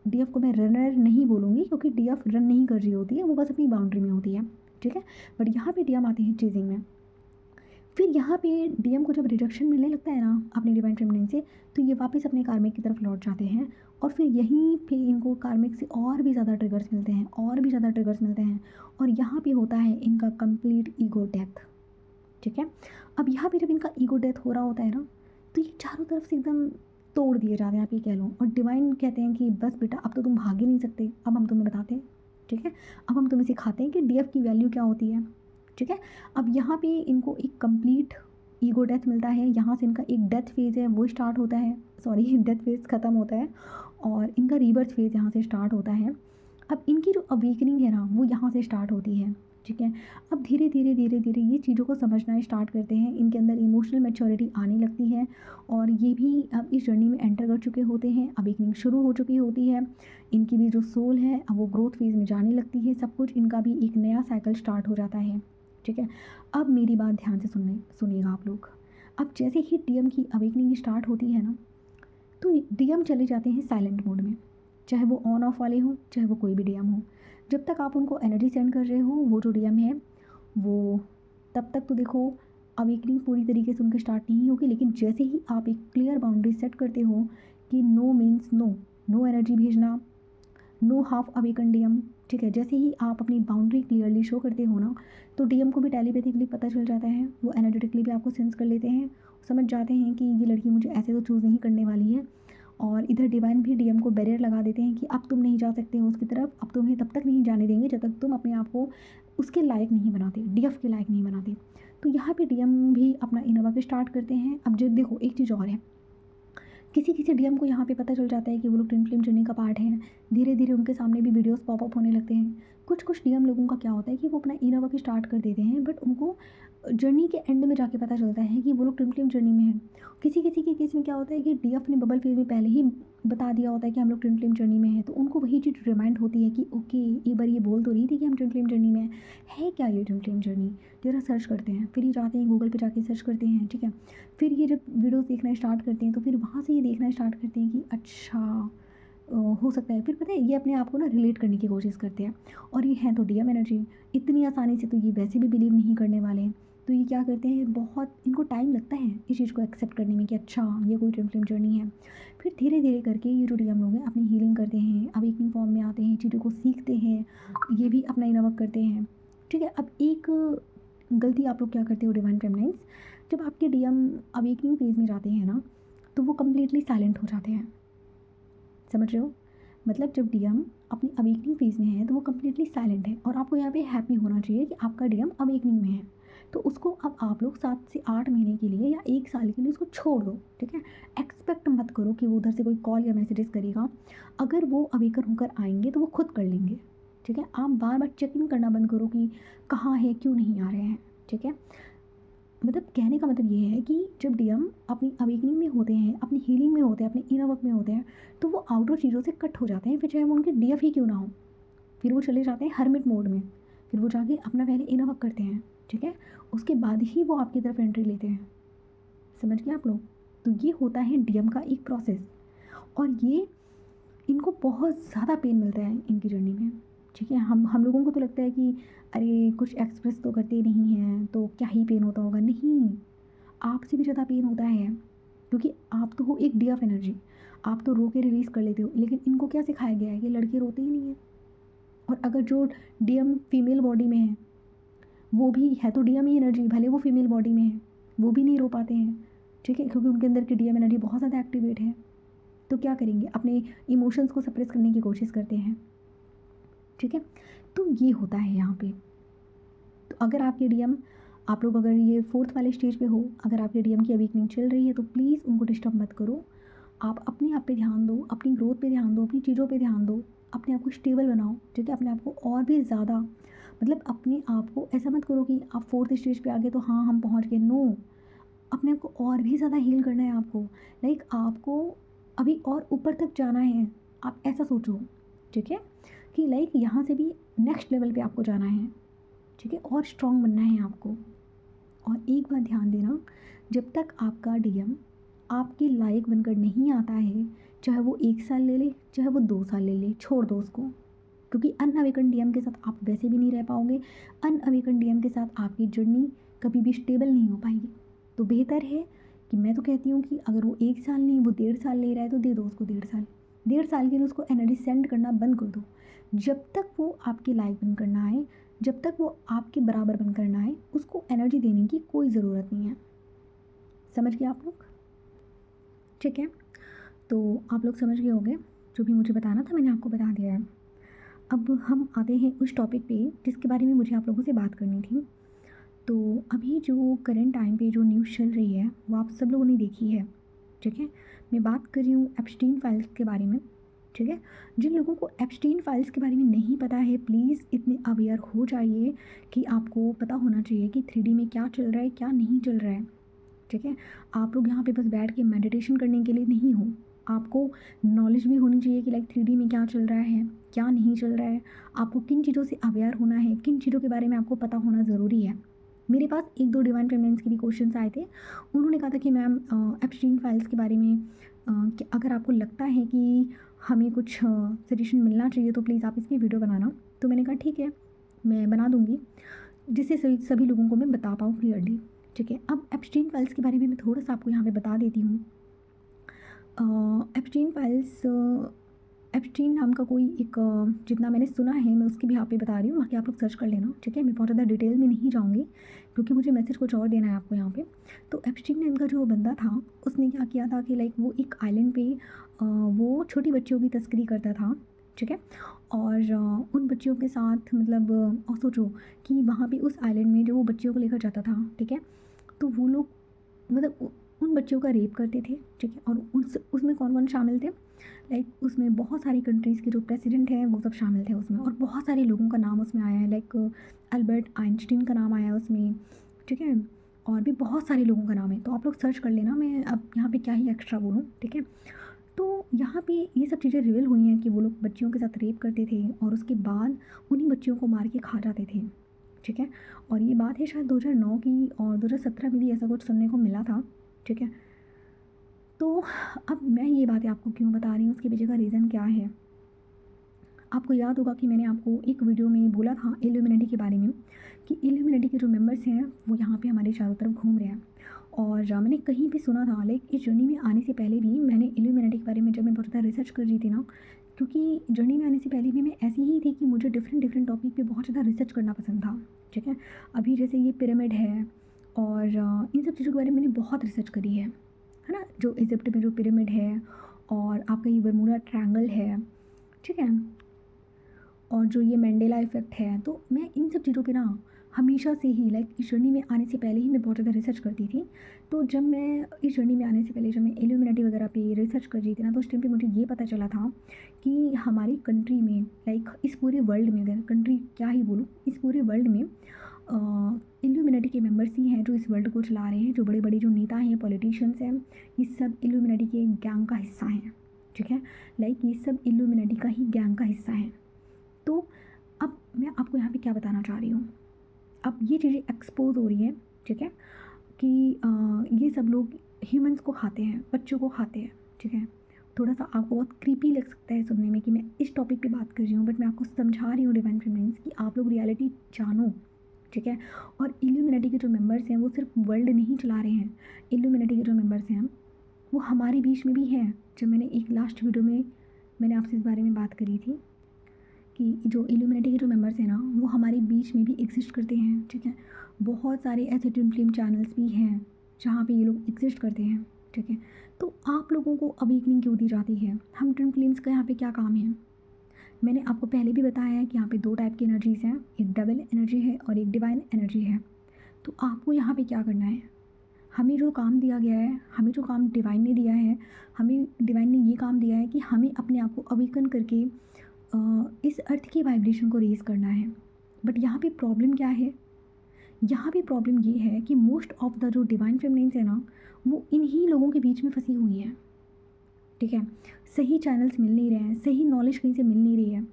डीएफ को मैं रनर नहीं बोलूँगी क्योंकि डीएफ रन नहीं कर रही होती है, वो बस अपनी बाउंड्री में होती है, ठीक है। बट यहाँ पे डीएम आते हैं चेजिंग में। फिर यहाँ पे डीएम को जब रिजेक्शन मिलने लगता है ना अपने डिवाइन फेमिनिन से, तो ये वापस अपने कार्मिक की तरफ लौट जाते हैं, और फिर यहीं पे इनको कार्मिक से और भी ज़्यादा ट्रिगर्स मिलते हैं, और भी ज़्यादा ट्रिगर्स मिलते हैं, और यहाँ पे होता है इनका कंप्लीट ईगो डेथ, ठीक है। अब यहाँ पे जब इनका ईगो डेथ हो रहा होता है ना, तो ये चारों तरफ से एकदम तोड़ दिए जाते हैं, आप ये कह लो। और डिवाइन कहते हैं कि बस बेटा अब तो तुम भाग ही नहीं सकते, अब हम तुम्हें बताते हैं, ठीक है। अब हम तुम्हें सिखाते हैं कि डीएफ की वैल्यू क्या होती है, ठीक है। अब यहाँ पे इनको एक कंप्लीट ईगो डेथ मिलता है, यहाँ से इनका एक डेथ फेज़ है वो स्टार्ट होता है, सॉरी डेथ फेज़ ख़त्म होता है, और इनका रीबर्थ फेज़ यहाँ से स्टार्ट होता है। अब इनकी जो अवेकनिंग है ना वो यहाँ से स्टार्ट होती है, ठीक है। अब धीरे धीरे धीरे धीरे ये चीज़ों को समझना स्टार्ट करते हैं, इनके अंदर इमोशनल मैच्योरिटी आने लगती है, और ये भी अब इस जर्नी में एंटर कर चुके होते हैं, अवेकनिंग शुरू हो चुकी होती है। इनकी भी जो सोल है अब वो ग्रोथ फेज़ में जाने लगती है, सब कुछ इनका भी एक नया साइकिल स्टार्ट हो जाता है, ठीक है। अब मेरी बात ध्यान से सुनिएगा आप लोग। अब जैसे ही डीएम की अवेकनिंग स्टार्ट होती है ना, तो डीएम चले जाते हैं साइलेंट मोड में, चाहे वो ऑन ऑफ वाले हों, चाहे वो कोई भी डीएम हो। जब तक आप उनको एनर्जी सेंड कर रहे हो, वो जो डीएम है वो, तब तक तो देखो अवेकनिंग पूरी तरीके से उनके स्टार्ट नहीं होगी, लेकिन जैसे ही आप एक क्लियर बाउंड्री सेट करते हो कि no means no, no energy भेजना, नो हाफ अवेकन डीएम, ठीक है। जैसे ही आप अपनी बाउंड्री क्लियरली शो करते हो ना, तो डीएम को भी टेलीपैथिकली पता चल जाता है, वो एनर्जेटिकली भी आपको सेंस कर लेते हैं, समझ जाते हैं कि ये लड़की मुझे ऐसे तो चूज़ नहीं करने वाली है। और इधर डिवाइन भी डीएम को बैरियर लगा देते हैं कि अब तुम नहीं जा सकते हो उसकी तरफ, अब तुम्हें तब तक नहीं जाने देंगे जब तक तुम अपने आप को उसके लायक नहीं बनाते, डीएफ के लायक नहीं बनाते। तो यहाँ पे डीएम भी अपना इनर वर्क स्टार्ट करते हैं। अब जब देखो एक चीज़ और है, किसी किसी डीएम को यहाँ पे पता चल जाता है कि वो लोग ट्विन फ्लेम जर्नी का पार्ट हैं, धीरे धीरे उनके सामने भी वीडियोस पॉपअप होने लगते हैं। कुछ कुछ डीएम लोगों का क्या होता है कि वो अपना इनर वर्क स्टार्ट कर देते हैं, बट उनको जर्नी के एंड में जाके पता चलता है कि वो लोग ट्विन फ्लेम जर्नी में हैं। किसी किसी के केस में क्या होता है कि डीएफ ने बबल फेज में पहले ही बता दिया होता है कि हम लोग ट्विन फ्लेम जर्नी में हैं, तो उनको वही चीज़ रिमाइंड होती है कि ओके एक बार ये बोल तो रही थी कि हम ट्विन फ्लेम जर्नी में हैं, है क्या ये ट्विन फ्लेम जर्नी, जरा सर्च करते हैं। फिर ये जाते हैं गूगल पे जाके सर्च करते हैं, ठीक है। फिर ये जब वीडियोस देखना स्टार्ट करते हैं तो फिर वहाँ से ये देखना स्टार्ट करते हैं कि अच्छा हो सकता है। फिर पता है ये अपने आप को ना रिलेट करने की कोशिश करते हैं, और ये हैं तो डीएम एनर्जी, इतनी आसानी से तो ये वैसे भी बिलीव नहीं करने वाले हैं। तो ये क्या करते हैं, बहुत इनको टाइम लगता है इस चीज़ को एक्सेप्ट करने में कि अच्छा ये कोई ट्विन फ्लेम जर्नी है। फिर धीरे धीरे करके ये जो डीएम लोग हैं अपनी हीलिंग करते हैं, अवेकनिंग फॉर्म में आते हैं, चीज़ों को सीखते हैं, ये भी अपना इनर वर्क करते हैं, ठीक है। अब एक गलती आप लोग क्या करते हो डिवाइन फेमिनाइन्स, जब आपके डीएम अवेकनिंग फेज में जाते हैं ना, तो वो कम्प्लीटली साइलेंट हो जाते हैं, समझ रहे हो। मतलब जब डीएम अपनी अवेकनिंग फेज में है तो वो कम्प्लीटली साइलेंट है, और आपको यहाँ पे हैप्पी होना चाहिए कि आपका डीएम अवेकनिंग में है। तो उसको अब आप लोग 7 से 8 महीने के लिए या 1 साल के लिए उसको छोड़ दो, ठीक है। एक्सपेक्ट मत करो कि वो उधर से कोई कॉल या मैसेजेस करेगा, अगर वो अवेकन होकर आएंगे तो वो खुद कर लेंगे, ठीक है। आप बार बार चेक इन करना बंद करो कि कहाँ है, क्यों नहीं आ रहे हैं, ठीक है। मतलब कहने का मतलब ये है कि जब डीएम अपनी अवेकनिंग में होते हैं, अपनी हीलिंग में होते हैं, अपने इनर वर्क में होते हैं, तो वो आउटडोर चीज़ों से कट हो जाते हैं, फिर चाहे वो उनके डीएफ ही क्यों ना हो। फिर वो चले जाते हैं हर्मिट मोड में, फिर वो जाके अपना पहले इनर वर्क करते हैं, ठीक है। उसके बाद ही वो आपकी तरफ एंट्री लेते हैं, समझ गए आप लोग। तो ये होता है डीएम का एक प्रोसेस, और ये इनको बहुत ज़्यादा पेन मिलता है इनकी जर्नी में, ठीक है। हम लोगों को तो लगता है कि अरे कुछ एक्सप्रेस तो करते नहीं हैं तो क्या ही पेन होता होगा, नहीं, आपसे भी ज़्यादा पेन होता है, क्योंकि आप तो हो एक डीएफ एनर्जी, आप तो रो के रिलीज़ कर लेते हो, लेकिन इनको क्या सिखाया गया है कि लड़के रोते ही नहीं हैं। और अगर जो डीएम फीमेल बॉडी में है, वो भी है तो डीएम ही एनर्जी, भले वो फीमेल बॉडी में है, वो भी नहीं रो पाते हैं, ठीक है, क्योंकि उनके अंदर की डीएम एनर्जी बहुत ज़्यादा एक्टिवेट है। तो क्या करेंगे, अपने इमोशंस को सप्रेस करने की कोशिश करते हैं, ठीक है। तो ये होता है यहाँ पे। तो तो अगर आपके डीएम, आप लोग अगर ये 4th वाले स्टेज पे हो, अगर आपके डीएम की अवेकनिंग चल रही है तो प्लीज़ उनको डिस्टर्ब मत करो। आप अपने आप पे ध्यान दो, अपनी ग्रोथ पे ध्यान दो, अपनी चीज़ों पे ध्यान दो, अपने आप को स्टेबल बनाओ, ठीक है? अपने आप को और भी ज़्यादा, मतलब अपने आप को ऐसा मत करो कि आप 4th स्टेज पे आ गए तो हाँ, हम पहुँच गए, नो। अपने आप को और भी ज़्यादा हील करना है आपको। लाइक आपको अभी और ऊपर तक जाना है, आप ऐसा सोचो, ठीक है? कि लाइक यहाँ से भी नेक्स्ट लेवल पे आपको जाना है, ठीक है? और स्ट्रॉन्ग बनना है आपको। और एक बात ध्यान देना, जब तक आपका डीएम आपके लायक बनकर नहीं आता है, चाहे वो 1 साल ले ले, चाहे वो 2 साल ले ले, छोड़ दो उसको। क्योंकि अनअवेकन डीएम के साथ आप वैसे भी नहीं रह पाओगे। अनअवेकन डीएम के साथ आपकी जर्नी कभी भी स्टेबल नहीं हो पाएगी। तो बेहतर है कि मैं तो कहती हूँ कि अगर वो 1 साल नहीं, वो 1.5 साल ले रहा है तो दे दो उसको 1.5 साल। 1.5 साल के लिए उसको एनर्जी सेंड करना बंद कर दो। जब तक वो आपके लायक बनकर ना आए, जब तक वो आपके बराबर बनकर ना आए, उसको एनर्जी देने की कोई ज़रूरत नहीं है। समझ गए आप लोग? ठीक है? तो आप लोग समझ गए होंगे, जो भी मुझे बताना था मैंने आपको बता दिया है। अब हम आते हैं उस टॉपिक पे जिसके बारे में मुझे आप लोगों से बात करनी थी। तो अभी जो करंट टाइम पे जो न्यूज़ चल रही है वो आप सब लोगों ने देखी है, ठीक है? मैं बात कर रही हूँ एप्स्टीन फाइल्स के बारे में, ठीक है? जिन लोगों को एप्स्टीन फाइल्स के बारे में नहीं पता है, प्लीज़ इतने अवेयर हो जाइए कि आपको पता होना चाहिए कि 3D में क्या चल रहा है, क्या नहीं चल रहा है, ठीक है? आप लोग यहाँ पे बस बैठ के मेडिटेशन करने के लिए नहीं हो, आपको नॉलेज भी होनी चाहिए कि लाइक 3D में क्या चल रहा है, क्या नहीं चल रहा है, आपको किन चीज़ों से अवेयर होना है, किन चीज़ों के बारे में आपको पता होना ज़रूरी है। मेरे पास 1-2 डिवाइन फेमिनिन्स के भी क्वेश्चंस आए थे। उन्होंने कहा था कि मैम एप्स्टीन फाइल्स के बारे में कि अगर आपको लगता है कि हमें कुछ सजेशन मिलना चाहिए तो प्लीज़ आप इसकी वीडियो बनाना। तो मैंने कहा ठीक है, मैं बना दूँगी, जिससे सभी लोगों को मैं बता पाऊँ क्लियरली, ठीक है? अब एप्स्टीन फाइल्स के बारे में मैं थोड़ा-सा आपको यहाँ पे बता देती हूँ। एप्स्टीन फाइल्स, एप्स्टीन नाम का कोई एक जितना मैंने सुना है मैं उसकी भी यहाँ पे बता रही हूँ, बाकी आप लोग सर्च कर लेना, ठीक है? मैं बहुत ज़्यादा डिटेल में नहीं जाऊँगी क्योंकि मुझे मैसेज कुछ और देना है आपको यहाँ पे। तो एप्स्टीन नाम का जो बंदा था, उसने क्या किया था कि लाइक वो एक आइलैंड पे वो छोटी बच्चियों की तस्करी करता था, ठीक है? और उन बच्चियों के साथ मतलब और सोचो कि वहाँ पे उस आइलैंड में जो वो बच्चियों को लेकर जाता था, ठीक है? तो वो लोग मतलब उन बच्चियों का रेप करते थे, ठीक है? और उसमें कौन-कौन शामिल थे? लाइक उसमें बहुत सारी कंट्रीज़ के जो प्रेसिडेंट हैं वो सब शामिल थे उसमें, और बहुत सारे लोगों का नाम उसमें आया है, लाइक अल्बर्ट आइंस्टीन का नाम आया है उसमें, ठीक है? और भी बहुत सारे लोगों का नाम है, तो आप लोग सर्च कर लेना, मैं अब यहाँ पे क्या ही एक्स्ट्रा बोलूँ, ठीक है? तो यहाँ पे ये सब चीज़ें रिवील हुई हैं कि वो लोग बच्चियों के साथ रेप करते थे और उसके बाद उन्हीं बच्चियों को मार के खा जाते थे, ठीक है? और ये बात है शायद 2009 की, और 2017 में भी ऐसा कुछ सुनने को मिला था, ठीक है? तो अब मैं ये बातें आपको क्यों बता रही हूँ, उसके पीछे का रीज़न क्या है? आपको याद होगा कि मैंने आपको एक वीडियो में बोला था इल्यूमिनेटी के बारे में कि इल्यूमिनेटी के जो मेंबर्स हैं वो यहाँ पे हमारे चारों तरफ घूम रहे हैं। और मैंने कहीं भी सुना था, लाइक इस जर्नी में आने से पहले भी मैंने इल्यूमिनेटी के बारे में जब मैं बहुत ज़्यादा रिसर्च कर रही थी ना, क्योंकि जर्नी में आने से पहले भी मैं ऐसी ही थी कि मुझे डिफरेंट डिफरेंट टॉपिक पे बहुत ज़्यादा रिसर्च करना पसंद था, ठीक है? अभी जैसे ये पिरामिड है और इन सब चीज़ों के बारे में मैंने बहुत रिसर्च करी है ना? जो इजिप्ट में जो पिरामिड है, और आपका ये बरमूडा ट्रायंगल है, ठीक है? और जो ये मैंडेला इफ़ेक्ट है, तो मैं इन सब चीज़ों पे ना हमेशा से ही, लाइक इस जर्नी में आने से पहले ही मैं बहुत ज़्यादा रिसर्च करती थी। तो जब मैं इस जर्नी में आने से पहले जब मैं इल्यूमिनेटी वगैरह पे रिसर्च कर रही थी ना, तो उस टाइम पे मुझे ये पता चला था कि हमारी कंट्री में, लाइक इस पूरे वर्ल्ड में, अगर कंट्री क्या ही बोलूँ, इस पूरे वर्ल्ड में इल्यूमिनेटी के मेंबर्स ही हैं जो इस वर्ल्ड को चला रहे हैं। जो बड़े-बड़े जो नेता हैं, पॉलिटिशियंस हैं, ये सब इल्यूमिनेटी के गैंग का हिस्सा हैं, ठीक है? लाइक ये सब इल्यूमिनेटी का ही गैंग का हिस्सा हैं। तो अब मैं आपको यहाँ पे क्या बताना चाह रही हूँ, अब ये चीज़ें एक्सपोज़ हो रही हैं, ठीक है? कि ये सब लोग ह्यूमन्स को खाते हैं, बच्चों को खाते हैं, ठीक है? थोड़ा-सा आपको बहुत क्रीपी लग सकता है सुनने में कि मैं इस टॉपिक पे बात कर रही हूँ, बट मैं आपको समझा रही हूँ डिवाइन फेमिनिन्स कि आप लोग रियलिटी जानो, ठीक है? और इल्यूमिनेटी के जो मेंबर्स हैं वो सिर्फ वर्ल्ड नहीं चला रहे हैं। इल्यूमिनेटी के जो मेंबर्स हैं वो हमारे बीच में भी हैं। जब मैंने एक लास्ट वीडियो में मैंने आपसे इस बारे में बात करी थी कि जो इल्यूमिनेटी के जो मेंबर्स हैं ना, वो हमारे बीच में भी एग्जिस्ट करते हैं, ठीक है? बहुत सारे ऐसे ट्विन फ्लेम चैनल्स भी हैं जहाँ पे ये लोग एग्जिस्ट करते हैं, ठीक है? तो आप लोगों को अवेकनिंग क्यों दी जाती है? हम ट्विन फ्लेम्स का यहाँ पे क्या काम है? मैंने आपको पहले भी बताया है कि यहाँ पे 2 टाइप की एनर्जीज़ हैं, एक डबल एनर्जी है और एक डिवाइन एनर्जी है। तो आपको यहाँ पे क्या करना है, हमें जो काम दिया गया है, हमें जो काम डिवाइन ने दिया है, हमें डिवाइन ने ये काम दिया है कि हमें अपने आप को अवेकन करके इस अर्थ की वाइब्रेशन को रेज़ करना है। बट यहाँ पे प्रॉब्लम क्या है? यहाँ पे प्रॉब्लम ये है कि मोस्ट ऑफ द जो डिवाइन फेमिनिन्स है ना, वो इन्हीं लोगों के बीच में फँसी हुई हैं, ठीक है? सही चैनल्स मिल नहीं रहे हैं, सही नॉलेज कहीं से मिल नहीं रही है,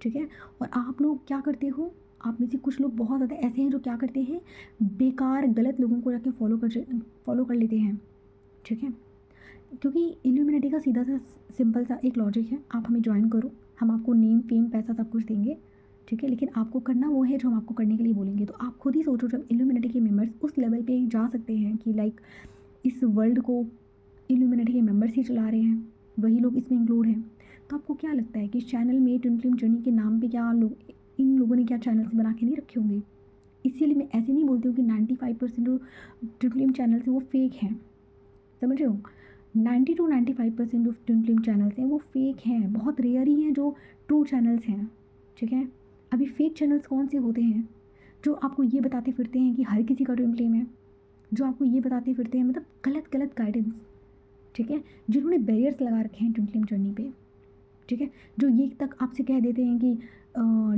ठीक है? और आप लोग क्या करते हो, आप में से कुछ लोग बहुत ज़्यादा ऐसे हैं जो क्या करते हैं, बेकार गलत लोगों को जाके फॉलो कर लेते हैं, ठीक है? क्योंकि इल्यूमिनेटी का सीधा सा सिंपल सा एक लॉजिक है, आप हमें ज्वाइन करो, हम आपको नेम फेम पैसा सब कुछ देंगे, ठीक है? लेकिन आपको करना वो है जो हम आपको करने के लिए बोलेंगे। तो आप खुद ही सोचो, जब इल्यूमिनेटी के मेंबर्स उस लेवल पे जा सकते हैं कि लाइक इस वर्ल्ड को इल्यूमिनेटी के मेंबर्स ही चला रहे हैं, वही लोग इसमें इंक्लूड हैं, तो आपको क्या लगता है कि इस चैनल में ट्विन फ्लेम जर्नी के नाम पे क्या लोग, इन लोगों ने क्या चैनल्स बना के नहीं रखे होंगे? इसीलिए मैं ऐसे नहीं बोलती हूँ कि 95% जो ट्विन फ्लेम चैनल्स हैं वो फेक हैं, समझ रहे हो? 90 टू 95% जो ट्विन फ्लेम चैनल्स हैं वो फेक हैं, बहुत रेयर ही हैं जो ट्रू चैनल्स हैं, ठीक है? अभी फेक चैनल्स कौन से होते हैं? जो आपको ये बताते फिरते हैं कि हर किसी का ट्विन फ्लेम है, जो आपको ये बताते फिरते हैं मतलब गलत गलत गाइडेंस, ठीक है? जिन्होंने बैरियर्स लगा रखे हैं ट्विन फ्लेम जर्नी पे, ठीक है? जो ये तक आपसे कह देते हैं कि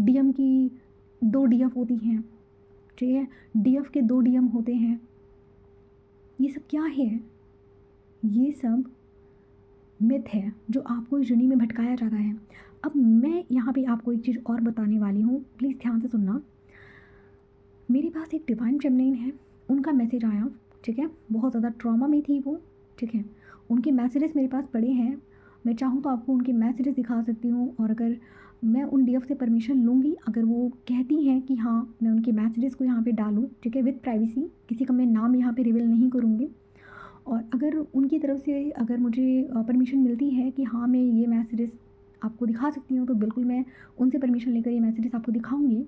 डीएम की 2 डीएफ होती हैं, ठीक है? डीएफ के 2 डीएम होते हैं। ये सब क्या है? ये सब मिथ है जो आपको इस जर्नी में भटकाया जा रहा है। अब मैं यहाँ पे आपको एक चीज़ और बताने वाली हूँ, प्लीज़ ध्यान से सुनना। मेरे पास एक डिवाइन फेमिनिन है, उनका मैसेज आया, ठीक है? बहुत ज़्यादा ट्रॉमा में थी वो, ठीक है? उनके मैसेजेस मेरे पास पड़े हैं, मैं चाहूँ तो आपको उनके मैसेजेस दिखा सकती हूँ, और अगर मैं उन डीएफ से परमिशन लूँगी, अगर वो कहती हैं कि हाँ मैं उनके मैसेजेस को यहाँ पे डालूँ, ठीक है, विद प्राइवेसी, किसी का मैं नाम यहाँ पे रिवील नहीं करूँगी, और अगर उनकी तरफ से अगर मुझे परमिशन मिलती है कि हाँ मैं ये मैसेजेस आपको दिखा सकती हूँ, तो बिल्कुल मैं उनसे परमिशन लेकर ये मैसेजेस आपको दिखाऊँगी।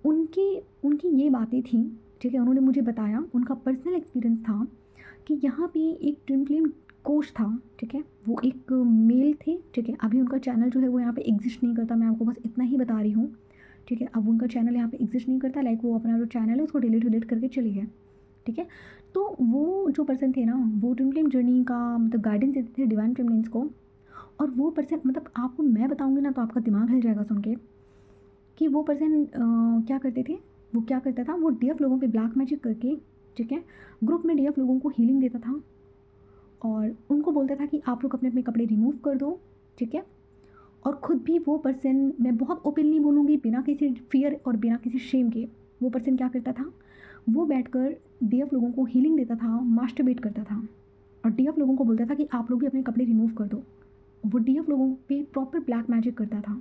उनकी उनकी ये बातें थी, ठीक है? उन्होंने मुझे बताया, उनका पर्सनल एक्सपीरियंस था कि यहाँ पे एक ट्विन फ्लेम कोच था, ठीक है? वो एक मेल थे, ठीक है? अभी उनका चैनल जो है वो यहाँ पे एग्ज़िस्ट नहीं करता, मैं आपको बस इतना ही बता रही हूँ, ठीक है? अब उनका चैनल यहाँ पे एग्ज़िस्ट नहीं करता, लाइक वो अपना जो चैनल है उसको डिलीट करके चले गए, ठीक है? तो वो जो पर्सन थे ना, वो ट्विन फ्लेम जर्नी का मतलब गाइडेंस देते थे डिवाइन फेमिनिन्स को, और वो पर्सन मतलब आपको मैं बताऊँगी ना तो आपका दिमाग हिल जाएगा सुन के, कि वो पर्सन क्या करते थे, वो क्या करता था, वो डीएफ लोगों पे ब्लैक मैजिक करके, ठीक है, ग्रुप में डीएफ लोगों को हीलिंग देता था, और उनको बोलता था कि आप लोग अपने अपने कपड़े रिमूव कर दो, ठीक है? और ख़ुद भी वो पर्सन, मैं बहुत ओपनली बोलूँगी बिना किसी फ़ियर और बिना किसी शेम के, वो पर्सन क्या करता था, वो बैठकर डीएफ लोगों को हीलिंग देता था, मास्टरबेट करता था, और डीएफ लोगों को बोलता था कि आप लोग भी अपने कपड़े रिमूव कर दो। वो डीएफ लोगों पे प्रॉपर ब्लैक मैजिक करता था।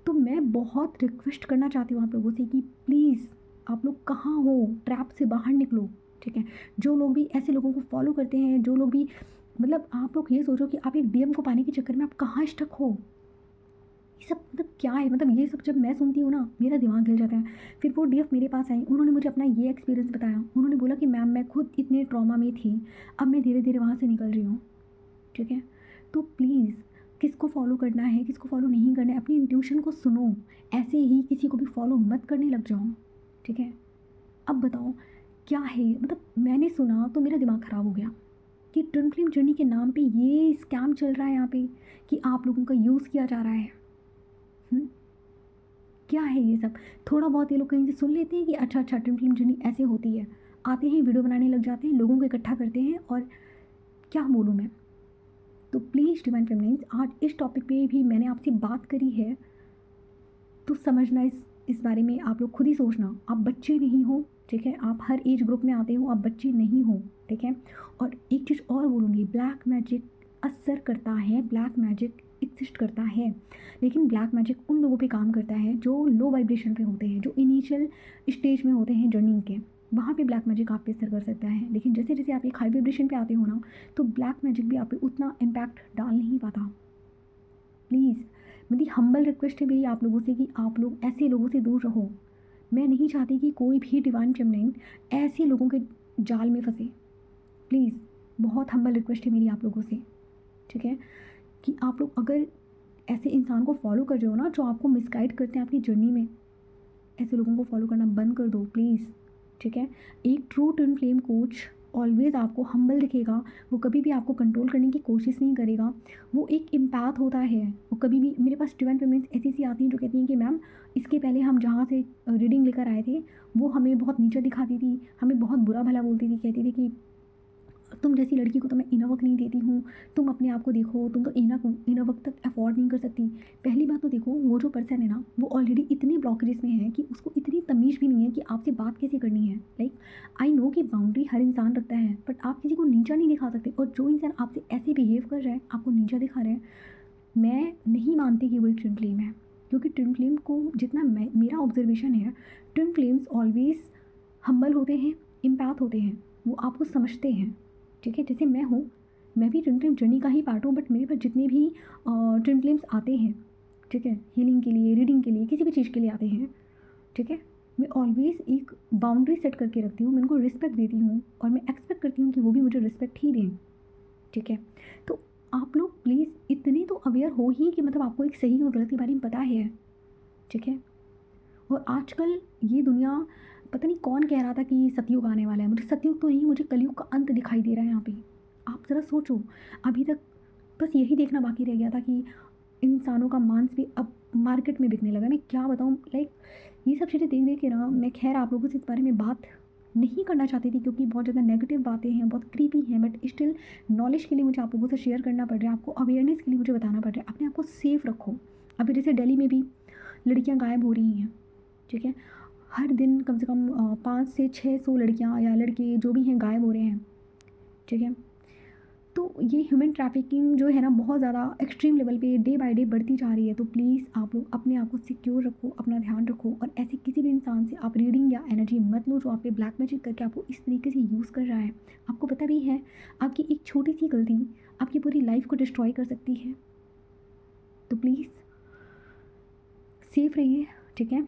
तो मैं बहुत रिक्वेस्ट करना चाहती हूँ आप लोगों से कि प्लीज़ आप लोग कहाँ हो, ट्रैप से बाहर निकलो, ठीक है? जो लोग भी ऐसे लोगों को फॉलो करते हैं, जो लोग भी मतलब आप लोग ये सोचो कि आप एक डीएम को पाने के चक्कर में आप कहाँ स्टक हो। ये सब मतलब क्या है, मतलब ये सब जब मैं सुनती हूँ ना मेरा दिमाग हिल जाता है। फिर वो डीएफ मेरे पास आई, उन्होंने मुझे अपना ये एक्सपीरियंस बताया, उन्होंने बोला कि मैम मैं खुद इतने ट्रॉमा में थी, अब मैं धीरे धीरे वहाँ से निकल रही हूँ, ठीक है? तो प्लीज़ किसको फॉलो करना है, किसको फॉलो नहीं करना है, अपनी इंट्यूशन को सुनो, ऐसे ही किसी को भी फॉलो मत करने लग जाओ, ठीक है? अब बताओ क्या है, मतलब मैंने सुना तो मेरा दिमाग ख़राब हो गया कि ट्विन फ्लेम जर्नी के नाम पे ये स्कैम चल रहा है यहाँ पे, कि आप लोगों का यूज़ किया जा रहा है। क्या है ये सब? थोड़ा बहुत ये लोग कहीं से सुन लेते हैं कि अच्छा अच्छा ट्विन फ्लेम जर्नी ऐसे होती है, आते हैं वीडियो बनाने लग जाते हैं, लोगों को इकट्ठा करते हैं, और क्या बोलूँ मैं। तो प्लीज़ डिवाइन फेमिनिन्स, आज इस टॉपिक पे भी मैंने आपसे बात करी है, तो समझना इस बारे में, आप लोग खुद ही सोचना। आप बच्चे नहीं हो, ठीक है? आप हर एज ग्रुप में आते हो, आप बच्चे नहीं हो, ठीक है? और एक चीज़ और बोलूँगी, ब्लैक मैजिक असर करता है, ब्लैक मैजिक एग्जिस्ट करता है, लेकिन ब्लैक मैजिक उन लोगों पे काम करता है जो लो वाइब्रेशन पे होते हैं, जो इनिशियल स्टेज में होते हैं जर्नी के, वहाँ पे ब्लैक मैजिक आप पे असर कर सकता है। लेकिन जैसे जैसे आप एक हाई वाइब्रेशन पे आते हो ना, तो ब्लैक मैजिक भी आप पे उतना इम्पैक्ट डाल नहीं पाता। प्लीज़ मेरी हम्बल रिक्वेस्ट है मेरी आप लोगों से कि आप लोग ऐसे लोगों से दूर रहो। मैं नहीं चाहती कि कोई भी डिवाइन फेमिनिन ऐसे लोगों के जाल में फंसे। प्लीज़ बहुत हम्बल रिक्वेस्ट है मेरी आप लोगों से, ठीक है? कि आप लोग अगर ऐसे इंसान को फॉलो कर रहे हो ना जो आपको मिसगाइड करते हैं अपनी जर्नी में, ऐसे लोगों को फॉलो करना बंद कर दो प्लीज़, ठीक है। एक true twin flame coach always आपको हम्बल दिखेगा, वो कभी भी आपको कंट्रोल करने की कोशिश नहीं करेगा। वो एक एम्पैथ होता है, वो कभी भी, मेरे पास डिवाइन फेमिनिन्स ऐसी आती हैं जो कहती हैं कि मैम इसके पहले हम जहाँ से रीडिंग लेकर आए थे वो हमें बहुत नीचा दिखाती थी, हमें बहुत बुरा भला बोलती थी, कहती थी कि तुम जैसी लड़की को तो मैं इनर वर्क नहीं देती हूँ, तुम अपने आप को देखो, तुम तो इनर वर्क तक अफोर्ड नहीं कर सकती। पहली बात तो देखो, वो जो पर्सन है ना वो ऑलरेडी इतने ब्लॉकेजेस में है कि उसको इतनी तमीज़ भी नहीं है कि आपसे बात कैसे करनी है। लाइक आई नो कि बाउंड्री हर इंसान रखता है, बट आप किसी को नीचा नहीं दिखा सकते। और जो इंसान आपसे ऐसे बिहेव कर रहा है, आपको नीचा दिखा रहा है, मैं नहीं मानती कि वो एक ट्विन फ्लेम है। क्योंकि ट्विन फ्लेम को जितना मेरा ऑब्जर्वेशन है, ट्विन फ्लेम्स ऑलवेज हम्बल होते हैं, एम्पैथ होते हैं, वो आपको समझते हैं, ठीक है। जैसे मैं हूँ, मैं भी ट्विन फ्लेम जर्नी का ही पार्ट हूँ, बट मेरे पास जितने भी ट्विन फ्लेम्स आते हैं, ठीक है, हीलिंग के लिए, रीडिंग के लिए, किसी भी चीज़ के लिए आते हैं, ठीक है, मैं ऑलवेज़ एक बाउंड्री सेट करके रखती हूँ, मैं उनको रिस्पेक्ट देती हूँ और मैं एक्सपेक्ट करती हूँ कि वो भी मुझे रिस्पेक्ट ही दें, ठीक है। तो आप लोग प्लीज़ इतने तो अवेयर हो ही कि मतलब आपको एक सही और गलत के बारे में पता है, ठीक है। और आजकल ये दुनिया, पता नहीं कौन कह रहा था कि सतयुग आने वाला है, मुझे सतयुग तो नहीं, मुझे कलयुग का अंत दिखाई दे रहा है यहाँ पे। आप ज़रा सोचो, अभी तक बस यही देखना बाकी रह गया था कि इंसानों का मांस भी अब मार्केट में बिकने लगा। मैं क्या बताऊँ, लाइक ये सब चीज़ें देख देख के ना, मैं खैर आप लोगों से इस बारे में बात नहीं करना चाहती थी क्योंकि बहुत ज़्यादा नेगेटिव बातें हैं, बहुत क्रीपी हैं, बट स्टिल नॉलेज के लिए मुझे आप लोगों से शेयर करना पड़ रहा है, आपको अवेयरनेस के लिए मुझे बताना पड़ रहा है। अपने आप को सेफ़ रखो। अभी जैसे दिल्ली में भी लड़कियां गायब हो रही हैं, ठीक है, हर दिन कम से कम 5 से 600 लड़कियां या लड़के जो भी हैं गायब हो रहे हैं, ठीक है। तो ये ह्यूमन ट्रैफिकिंग जो है ना बहुत ज़्यादा एक्सट्रीम लेवल पे डे बाय डे बढ़ती जा रही है। तो प्लीज़ आप लोग अपने आप को सिक्योर रखो, अपना ध्यान रखो, और ऐसे किसी भी इंसान से आप रीडिंग या एनर्जी मत लो जो आप पे ब्लैक मैजिक करके आपको इस तरीके से यूज़ कर रहा है। आपको पता भी है आपकी एक छोटी सी गलती आपकी पूरी लाइफ को डिस्ट्रॉय कर सकती है। तो प्लीज़ सेफ रहिए, ठीक है।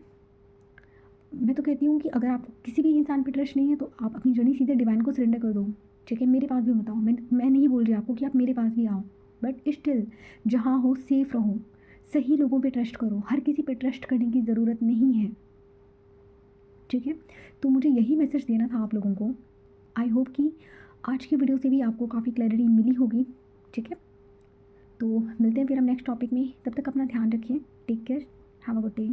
मैं तो कहती हूँ कि अगर आपको किसी भी इंसान पे ट्रस्ट नहीं है तो आप अपनी जर्नी सीधे डिवाइन को सरेंडर कर दो, ठीक है। मेरे पास भी मत आओ, मैं नहीं बोल रही आपको कि आप मेरे पास भी आओ, बट स्टिल जहाँ हो सेफ रहो, सही लोगों पे ट्रस्ट करो, हर किसी पे ट्रस्ट करने की ज़रूरत नहीं है, ठीक है। तो मुझे यही मैसेज देना था आप लोगों को। आई होप कि आज की वीडियो से भी आपको काफ़ी क्लैरिटी मिली होगी, ठीक है। तो मिलते हैं फिर हम नेक्स्ट टॉपिक में, तब तक अपना ध्यान रखिए, take care, have a good day.